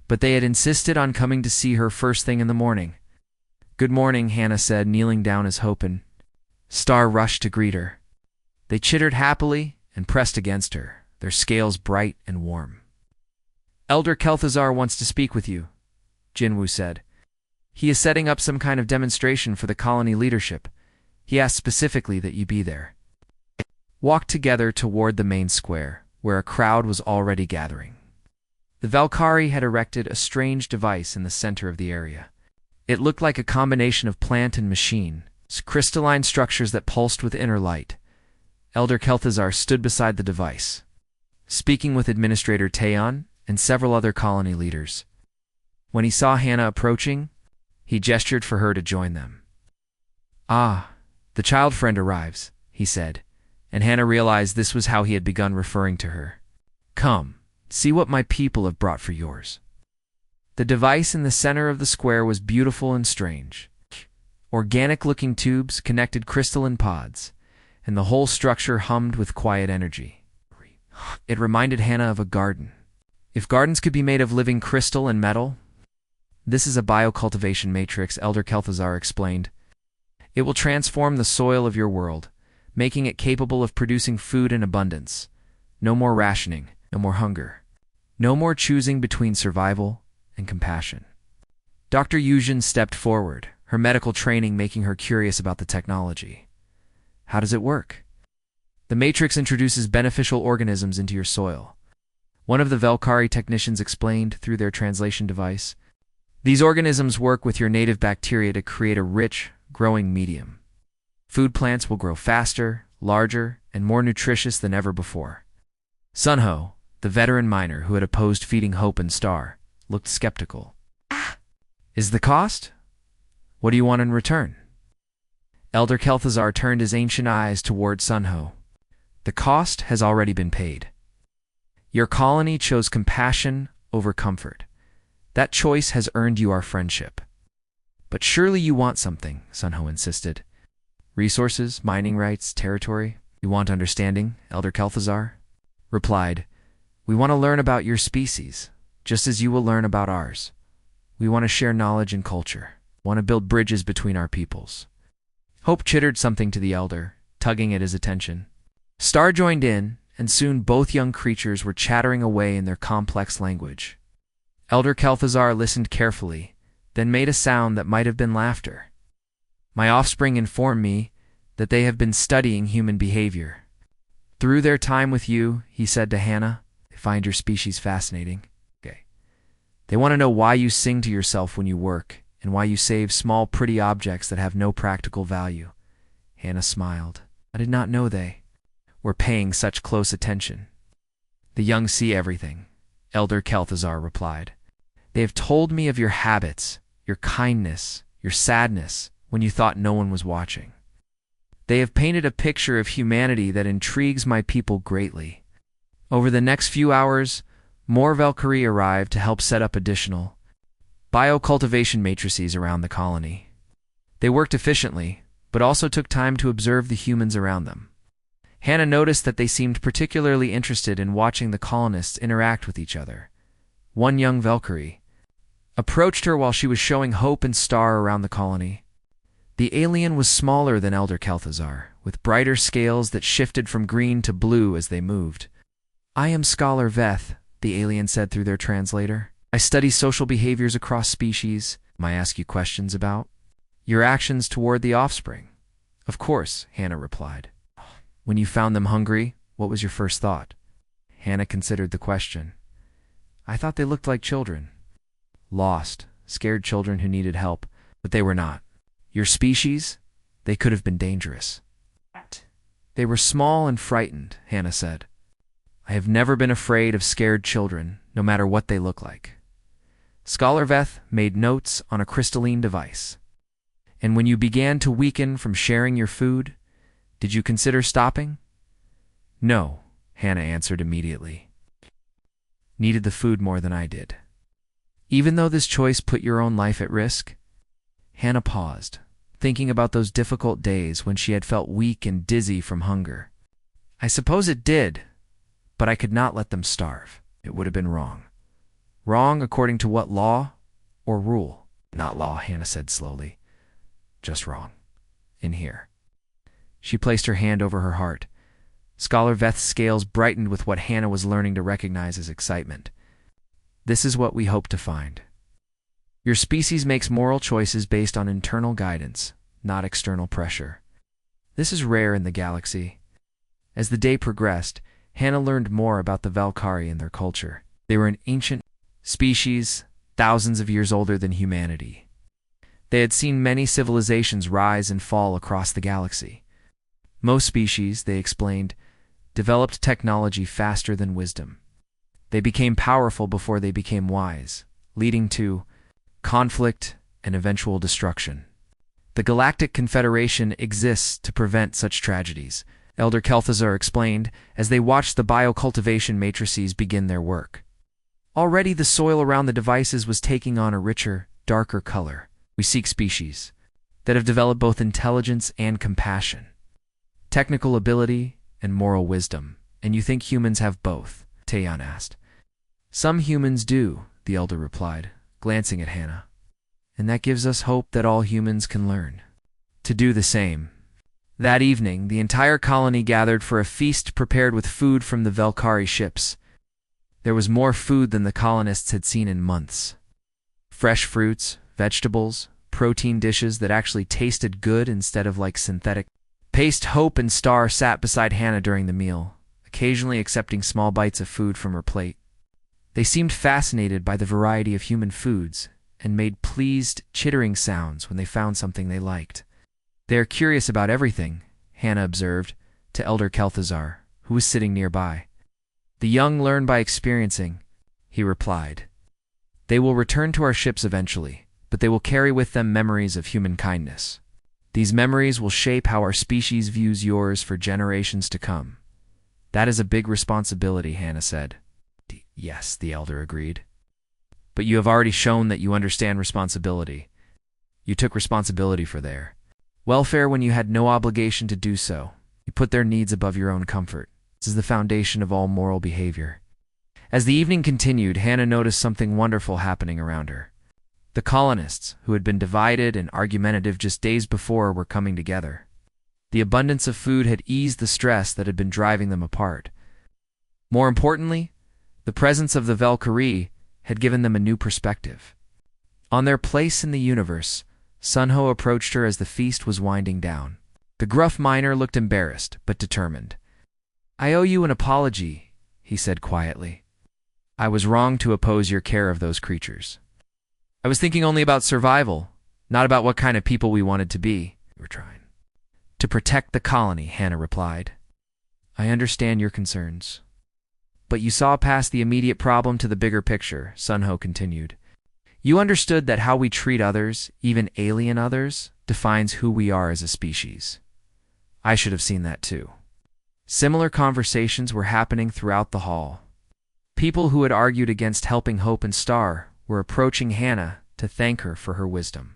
but they had insisted on coming to see her first thing in the morning. "Good morning," Hannah said, kneeling down as Hope and Star rushed to greet her. They chittered happily and pressed against her, their scales bright and warm. "Elder Kel'Thuzar wants to speak with you," Jinwoo said. "He is setting up some kind of demonstration for the colony leadership. He asked specifically that you be there." Walked together toward the main square, where a crowd was already gathering. The Valkyrie had erected a strange device in the center of the area. It looked like a combination of plant and machine, crystalline structures that pulsed with inner light. Elder Kel'Thuzar stood beside the device, speaking with Administrator Taeon and several other colony leaders. When he saw Hannah approaching, he gestured for her to join them. "Ah, the child friend arrives," he said, and Hannah realized this was how he had begun referring to her. "Come, see what my people have brought for yours." The device in the center of the square was beautiful and strange. Organic-looking tubes connected crystalline pods, and the whole structure hummed with quiet energy. It reminded Hannah of a garden. If gardens could be made of living crystal and metal? "This is a biocultivation matrix," Elder Kel'Thuzar explained. "It will transform the soil of your world, making it capable of producing food in abundance. No more rationing, no more hunger. No more choosing between survival and compassion." Dr. Yuzhin stepped forward, her medical training making her curious about the technology. "How does it work?" "The matrix introduces beneficial organisms into your soil," one of the Valkyrie technicians explained through their translation device. "These organisms work with your native bacteria to create a rich, growing medium. Food plants will grow faster, larger, and more nutritious than ever before." Sunho, the veteran miner who had opposed feeding Hope and Star, looked skeptical. "Is the cost? What do you want in return?" Elder Kel'Thuzar turned his ancient eyes toward Sunho. "The cost has already been paid. Your colony chose compassion over comfort. That choice has earned you our friendship." "But surely you want something," Sunho insisted. "Resources, mining rights, territory. You want understanding," Elder Kel'Thuzar replied. "We want to learn about your species, just as you will learn about ours. We want to share knowledge and culture, want to build bridges between our peoples." Hope chittered something to the elder, tugging at his attention. Star joined in, and soon both young creatures were chattering away in their complex language. Elder Kel'Thuzar listened carefully, then made a sound that might have been laughter. "My offspring inform me that they have been studying human behavior. Through their time with you," he said to Hannah, "they find your species fascinating. They want to know why you sing to yourself when you work, and why you save small, pretty objects that have no practical value." Hannah smiled. "I did not know they were paying such close attention." "The young see everything," Elder Kel'Thuzar replied. "They have told me of your habits, your kindness, your sadness, when you thought no one was watching. They have painted a picture of humanity that intrigues my people greatly." Over the next few hours, more Valkyrie arrived to help set up additional biocultivation matrices around the colony. They worked efficiently, but also took time to observe the humans around them. Hannah noticed that they seemed particularly interested in watching the colonists interact with each other. One young Valkyrie approached her while she was showing Hope and Star around the colony. The alien was smaller than Elder Kel'Thuzar, with brighter scales that shifted from green to blue as they moved. "I am Scholar Veth," the alien said through their translator. "I study social behaviors across species. May I ask you questions about your actions toward the offspring?" "Of course," Hannah replied. "When you found them hungry, what was your first thought?" Hannah considered the question. "I thought they looked like children. Lost, scared children who needed help, but they were not. Your species? They could have been dangerous." "They were small and frightened," Hannah said. "I have never been afraid of scared children, no matter what they look like." Scholar Veth made notes on a crystalline device. "And when you began to weaken from sharing your food, did you consider stopping?" "No," Hannah answered immediately. "Needed the food more than I did." "Even though this choice put your own life at risk?" Hannah paused, thinking about those difficult days when she had felt weak and dizzy from hunger. "I suppose it did, but I could not let them starve. It would have been wrong." "Wrong according to what law or rule?" "Not law," Hannah said slowly. "Just wrong. In here." She placed her hand over her heart. Scholar Veth's scales brightened with what Hannah was learning to recognize as excitement. "This is what we hope to find. Your species makes moral choices based on internal guidance, not external pressure. This is rare in the galaxy." As the day progressed, Hannah learned more about the Valkyrie and their culture. They were an ancient species, thousands of years older than humanity. They had seen many civilizations rise and fall across the galaxy. Most species, they explained, developed technology faster than wisdom. They became powerful before they became wise, leading to conflict and eventual destruction. The Galactic Confederation exists to prevent such tragedies, Elder Kel'Thuzar explained as they watched the biocultivation matrices begin their work. Already the soil around the devices was taking on a richer, darker color. "We seek species that have developed both intelligence and compassion, technical ability and moral wisdom. And you think humans have both?" Taeyan asked. "Some humans do," the elder replied, glancing at Hannah. "And that gives us hope that all humans can learn to do the same." That evening, the entire colony gathered for a feast prepared with food from the Valkyrie ships. There was more food than the colonists had seen in months. Fresh fruits, vegetables, protein dishes that actually tasted good instead of like synthetic paste. Hope and Star sat beside Hannah during the meal, occasionally accepting small bites of food from her plate. They seemed fascinated by the variety of human foods and made pleased, chittering sounds when they found something they liked. "They are curious about everything," Hannah observed to Elder Kel'Thuzar, who was sitting nearby. "The young learn by experiencing," he replied. "They will return to our ships eventually, but they will carry with them memories of human kindness. These memories will shape how our species views yours for generations to come." "That is a big responsibility," Hannah said. "Yes," the elder agreed. "But you have already shown that you understand responsibility. You took responsibility for their welfare when you had no obligation to do so. You put their needs above your own comfort. This is the foundation of all moral behavior." As the evening continued, Hannah noticed something wonderful happening around her. The colonists, who had been divided and argumentative just days before, were coming together. The abundance of food had eased the stress that had been driving them apart. More importantly, the presence of the Valkyrie had given them a new perspective. On their place in the universe, Sunho approached her as the feast was winding down. The gruff miner looked embarrassed, but determined. "I owe you an apology," he said quietly. "I was wrong to oppose your care of those creatures. I was thinking only about survival, not about what kind of people we wanted to be." "We were trying to protect the colony," Hannah replied. "I understand your concerns. But you saw past the immediate problem to the bigger picture," Sunho continued. "You understood that how we treat others, even alien others, defines who we are as a species. I should have seen that too." Similar conversations were happening throughout the hall. People who had argued against helping Hope and Star were approaching Hannah to thank her for her wisdom.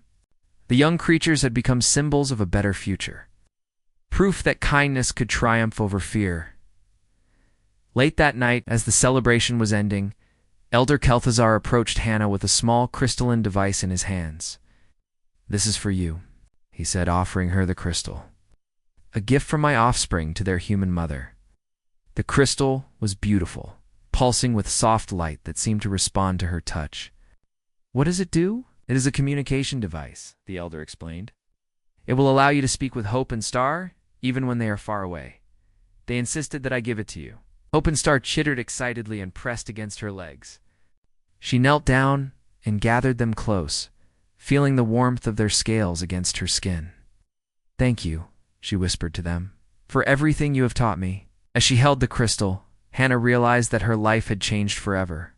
The young creatures had become symbols of a better future. proof that kindness could triumph over fear. Late that night, as the celebration was ending, Elder Kel'Thuzar approached Hannah with a small crystalline device in his hands. "This is for you," he said, offering her the crystal. "A gift from my offspring to their human mother." The crystal was beautiful, pulsing with soft light that seemed to respond to her touch. "What does it do?" "It is a communication device," the elder explained. "It will allow you to speak with Hope and Star, even when they are far away. They insisted that I give it to you." Hope and Star chittered excitedly and pressed against her legs. She knelt down and gathered them close, feeling the warmth of their scales against her skin. "Thank you," she whispered to them, "for everything you have taught me." As she held the crystal, Hannah realized that her life had changed forever.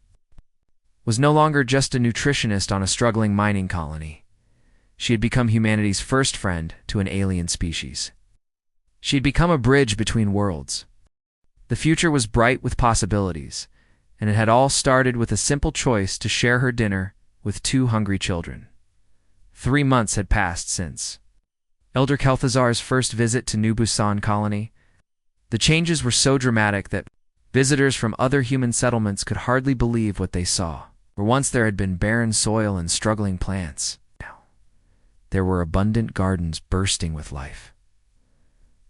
Was no longer just a nutritionist on a struggling mining colony. She had become humanity's first friend to an alien species. She had become a bridge between worlds. The future was bright with possibilities, and it had all started with a simple choice to share her dinner with 2 hungry children. 3 months had passed since Elder Kel'Thuzar's first visit to New Busan colony. The changes were so dramatic that visitors from other human settlements could hardly believe what they saw. Where once there had been barren soil and struggling plants, now there were abundant gardens bursting with life.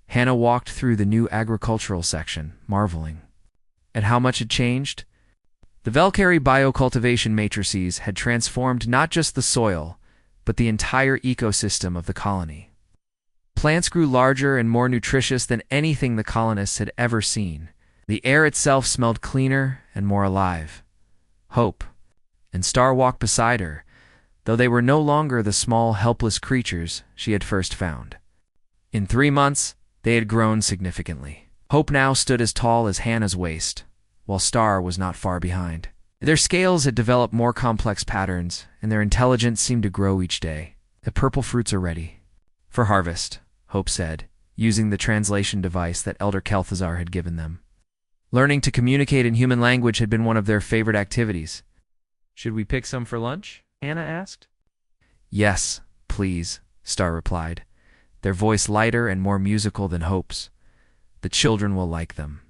Hannah walked through the new agricultural section, marveling at how much had changed. The Valkyrie biocultivation matrices had transformed not just the soil, but the entire ecosystem of the colony. Plants grew larger and more nutritious than anything the colonists had ever seen. The air itself smelled cleaner and more alive. Hope and Star walked beside her, though they were no longer the small, helpless creatures she had first found. In 3 months, they had grown significantly. Hope now stood as tall as Hannah's waist, while Star was not far behind. Their scales had developed more complex patterns, and their intelligence seemed to grow each day. "The purple fruits are ready for harvest," Hope said, using the translation device that Elder Kel'Thuzar had given them. Learning to communicate in human language had been one of their favorite activities. "Should we pick some for lunch?" Hannah asked. "Yes, please," Star replied, their voice lighter and more musical than Hope's. "The children will like them."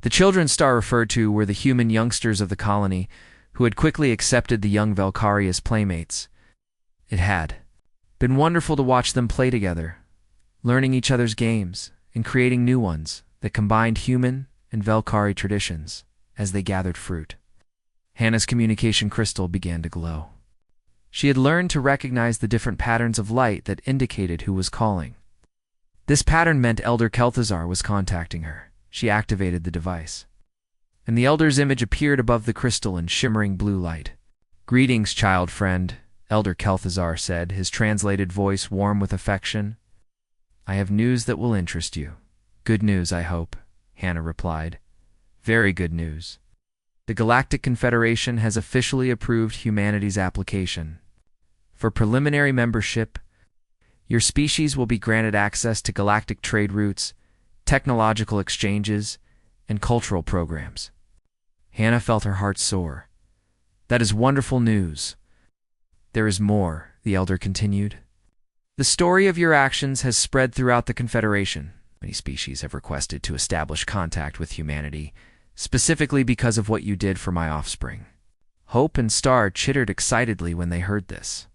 The children Star referred to were the human youngsters of the colony, who had quickly accepted the young Valkyrie as playmates. It had been wonderful to watch them play together, learning each other's games and creating new ones that combined human and Valkyrie traditions as they gathered fruit. Hannah's communication crystal began to glow. She had learned to recognize the different patterns of light that indicated who was calling. This pattern meant Elder Kel'Thuzar was contacting her. She activated the device, and the elder's image appeared above the crystal in shimmering blue light. "Greetings, child friend," Elder Kel'Thuzar said, his translated voice warm with affection. "I have news that will interest you." "Good news, I hope," Hannah replied. "Very good news. The Galactic Confederation has officially approved humanity's application. For preliminary membership, your species will be granted access to galactic trade routes, technological exchanges, and cultural programs." Hannah felt her heart soar. "That is wonderful news." "There is more," the elder continued. "The story of your actions has spread throughout the Confederation. Many species have requested to establish contact with humanity, specifically because of what you did for my offspring." Hope and Star chittered excitedly when they heard this.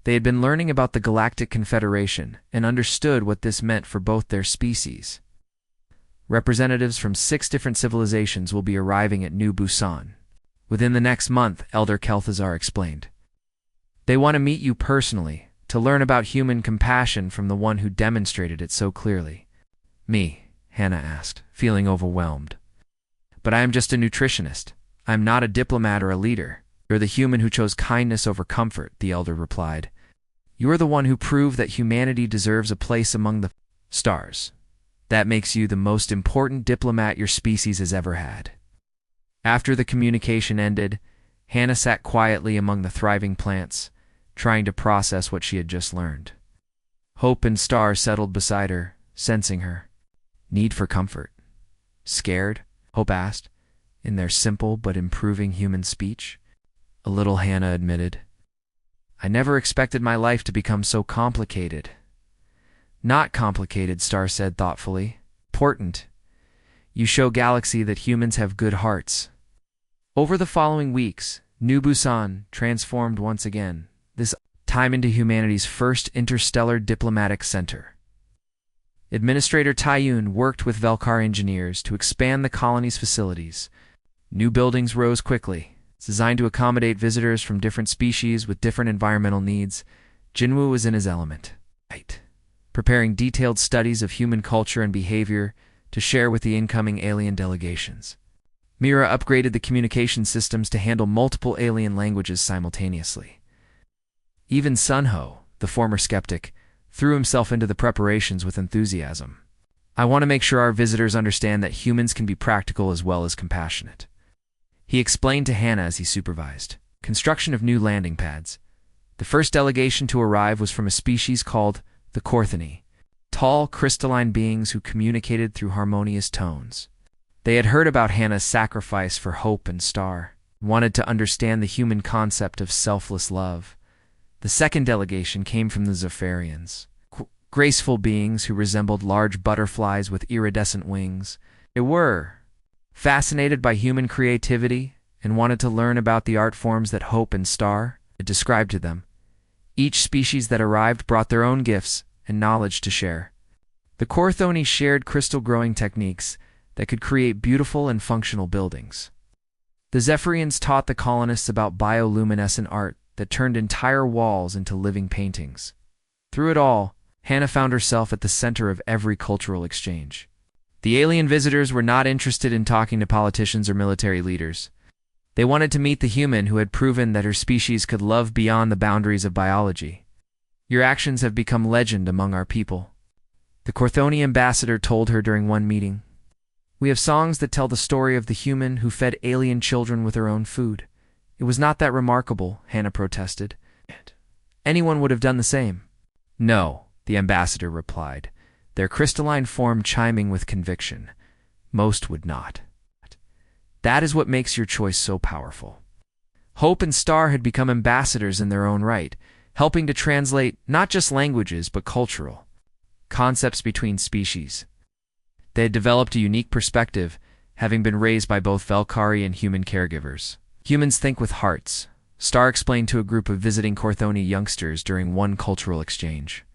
They had been learning about the Galactic Confederation and understood what this meant for both their species. Representatives from 6 different civilizations will be arriving at New Busan within the next month, Elder Kel'Thuzar explained. "They want to meet you personally, to learn about human compassion from the one who demonstrated it so clearly." "Me?" Hannah asked, feeling overwhelmed. "But I am just a nutritionist. I am not a diplomat or a leader. You're the human who chose kindness over comfort," the elder replied. "You are the one who proved that humanity deserves a place among the stars. That makes you the most important diplomat your species has ever had." After the communication ended, Hannah sat quietly among the thriving plants, trying to process what she had just learned. Hope and Star settled beside her, sensing her need for comfort. "Scared?" Hope asked, in their simple but improving human speech. "A little," Hannah admitted. "I never expected my life to become so complicated. Not complicated, Star said thoughtfully. Important. You show Galaxy that humans have good hearts. Over the following weeks, New Busan transformed once again, this time into humanity's first interstellar diplomatic center. Administrator Taiyun worked with Velkar engineers to expand the colony's facilities. New buildings rose quickly. Designed to accommodate visitors from different species with different environmental needs, Jinwoo was in his element. Preparing detailed studies of human culture and behavior to share with the incoming alien delegations. Mira upgraded the communication systems to handle multiple alien languages simultaneously. Even Sunho, the former skeptic, threw himself into the preparations with enthusiasm. I want to make sure our visitors understand that humans can be practical as well as compassionate. He explained to Hannah as he supervised. Construction of new landing pads. The first delegation to arrive was from a species called the Korthani, tall, crystalline beings who communicated through harmonious tones. They had heard about Hannah's sacrifice for Hope and Star, wanted to understand the human concept of selfless love. The second delegation came from the Zephyrians, graceful beings who resembled large butterflies with iridescent wings. They were fascinated by human creativity and wanted to learn about the art forms that Hope and Star had described to them. Each species that arrived brought their own gifts and knowledge to share. The Korthoni shared crystal growing techniques that could create beautiful and functional buildings. The Zephyrians taught the colonists about bioluminescent art that turned entire walls into living paintings. Through it all, Hannah found herself at the center of every cultural exchange. The alien visitors were not interested in talking to politicians or military leaders. They wanted to meet the human who had proven that her species could love beyond the boundaries of biology. Your actions have become legend among our people, the Korthoni ambassador told her during one meeting. We have songs that tell the story of the human who fed alien children with her own food. It was not that remarkable, Hannah protested. Anyone would have done the same. No, the ambassador replied, their crystalline form chiming with conviction. Most would not. That is what makes your choice so powerful. Hope and Star had become ambassadors in their own right, helping to translate not just languages but cultural concepts between species. They had developed a unique perspective, having been raised by both Velkari and human caregivers. Humans think with hearts, Star explained to a group of visiting Korthoni youngsters during one cultural exchange.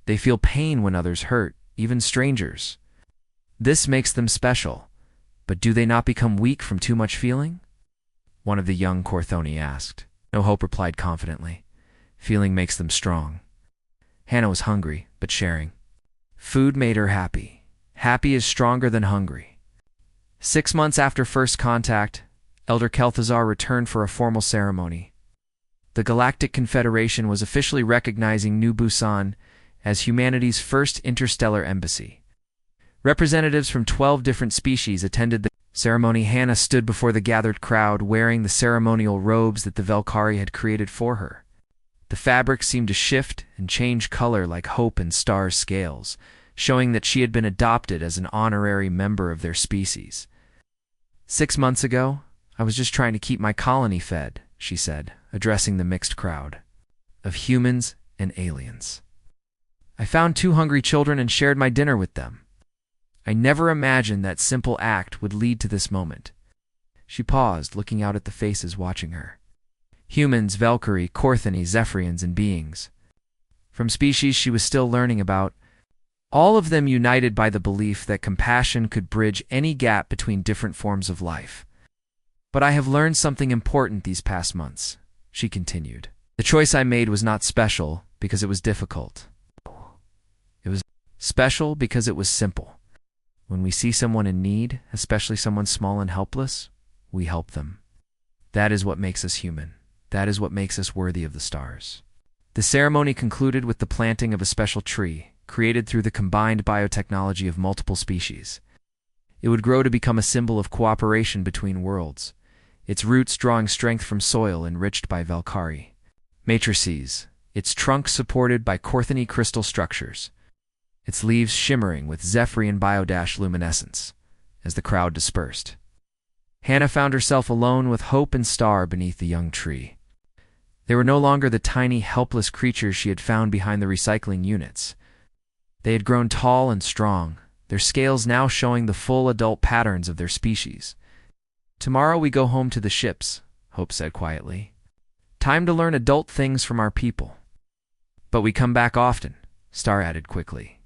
They feel pain when others hurt, even strangers. This makes them special, but do they not become weak from too much feeling? One of the young Korthoni asked. No, Hope replied confidently. Feeling makes them strong. Hannah was hungry, but sharing. Food made her happy. Happy is stronger than hungry. 6 months after first contact, Elder Kel'Thuzar returned for a formal ceremony. The Galactic Confederation was officially recognizing New Busan as humanity's first interstellar embassy. Representatives from 12 different species attended the ceremony. Hannah stood before the gathered crowd wearing the ceremonial robes that the Velkari had created for her. The fabric seemed to shift and change color like Hope and Star's scales, showing that she had been adopted as an honorary member of their species. 6 months ago, I was just trying to keep my colony fed, she said, addressing the mixed crowd of humans and aliens. I found 2 hungry children and shared my dinner with them. I never imagined that simple act would lead to this moment. She paused, looking out at the faces watching her. Humans, Velkari, Korthani, Zephyrians, and beings from species she was still learning about, all of them united by the belief that compassion could bridge any gap between different forms of life. But I have learned something important these past months, she continued. The choice I made was not special because it was difficult. It was special because it was simple. When we see someone in need, especially someone small and helpless, we help them. That is what makes us human. That is what makes us worthy of the stars. The ceremony concluded with the planting of a special tree, created through the combined biotechnology of multiple species. It would grow to become a symbol of cooperation between worlds, its roots drawing strength from soil enriched by Velkari matrices, its trunk supported by Korthani crystal structures, its leaves shimmering with Zephyrian bioluminescence. As the crowd dispersed, Hannah found herself alone with Hope and Star beneath the young tree. They were no longer the tiny, helpless creatures she had found behind the recycling units. They had grown tall and strong, their scales now showing the full adult patterns of their species. "Tomorrow we go home to the ships," Hope said quietly. "Time to learn adult things from our people." "But we come back often," Star added quickly.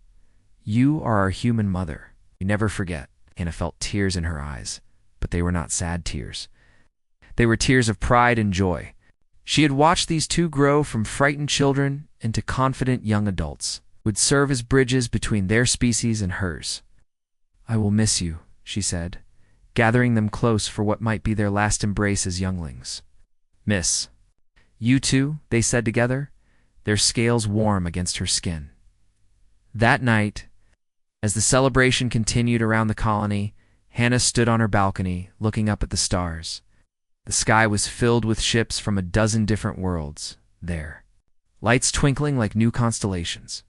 "You are our human mother. We never forget." Hannah felt tears in her eyes, but they were not sad tears. They were tears of pride and joy. She had watched these two grow from frightened children into confident young adults, who would serve as bridges between their species and hers. "I will miss you," she said, gathering them close for what might be their last embrace as younglings. "Miss you too," they said together, their scales warm against her skin. That night, as the celebration continued around the colony, Hannah stood on her balcony, looking up at the stars. The sky was filled with ships from a dozen different worlds there, lights twinkling like new constellations.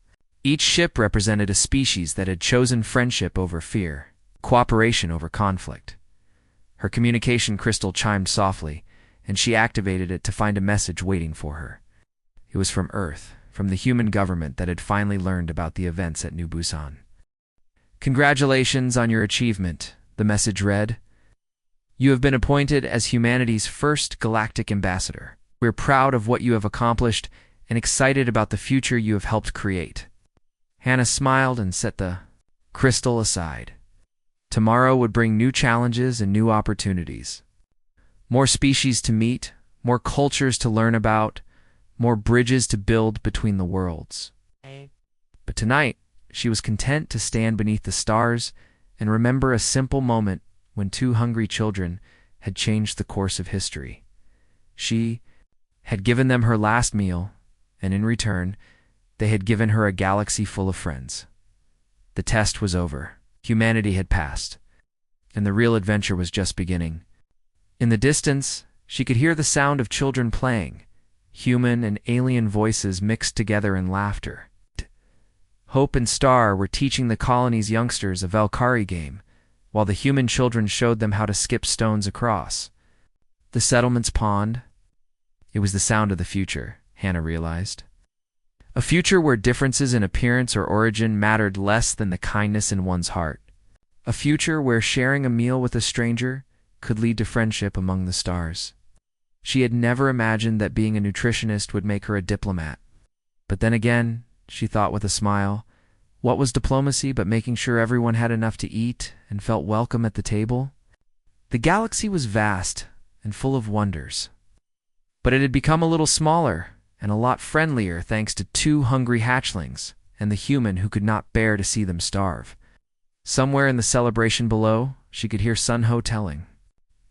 Each ship represented a species that had chosen friendship over fear, cooperation over conflict. Her communication crystal chimed softly, and she activated it to find a message waiting for her. It was from Earth, from the human government that had finally learned about the events at New Busan. "Congratulations on your achievement," the message read. "You have been appointed as humanity's first galactic ambassador. We're proud of what you have accomplished and excited about the future you have helped create." Hannah smiled and set the crystal aside. Tomorrow would bring new challenges and new opportunities. More species to meet, more cultures to learn about, more bridges to build between the worlds. But tonight, she was content to stand beneath the stars and remember a simple moment when two hungry children had changed the course of history. She had given them her last meal, and in return, they had given her a galaxy full of friends. The test was over. Humanity had passed, and the real adventure was just beginning. In the distance, she could hear the sound of children playing, human and alien voices mixed together in laughter. Hope and Star were teaching the colony's youngsters a Valkyrie game, while the human children showed them how to skip stones across. The settlement's pond. It was the sound of the future, Hannah realized. A future where differences in appearance or origin mattered less than the kindness in one's heart. A future where sharing a meal with a stranger could lead to friendship among the stars. She had never imagined that being a nutritionist would make her a diplomat. But then again, she thought with a smile, what was diplomacy but making sure everyone had enough to eat and felt welcome at the table? The galaxy was vast and full of wonders. But it had become a little smaller and a lot friendlier thanks to two hungry hatchlings and the human who could not bear to see them starve. Somewhere in the celebration below, she could hear Sun Ho telling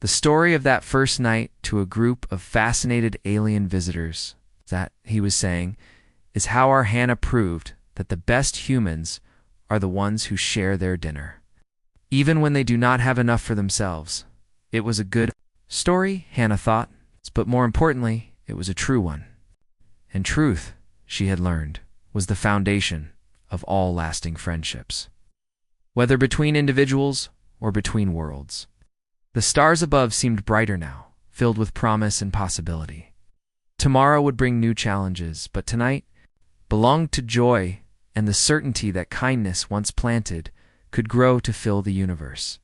the story of that first night to a group of fascinated alien visitors. That, he was saying, is how our Hannah proved that the best humans are the ones who share their dinner, even when they do not have enough for themselves. It was a good story, Hannah thought, but more importantly, it was a true one. And truth, she had learned, was the foundation of all lasting friendships, whether between individuals or between worlds. The stars above seemed brighter now, filled with promise and possibility. Tomorrow would bring new challenges, but tonight belonged to joy and the certainty that kindness once planted could grow to fill the universe.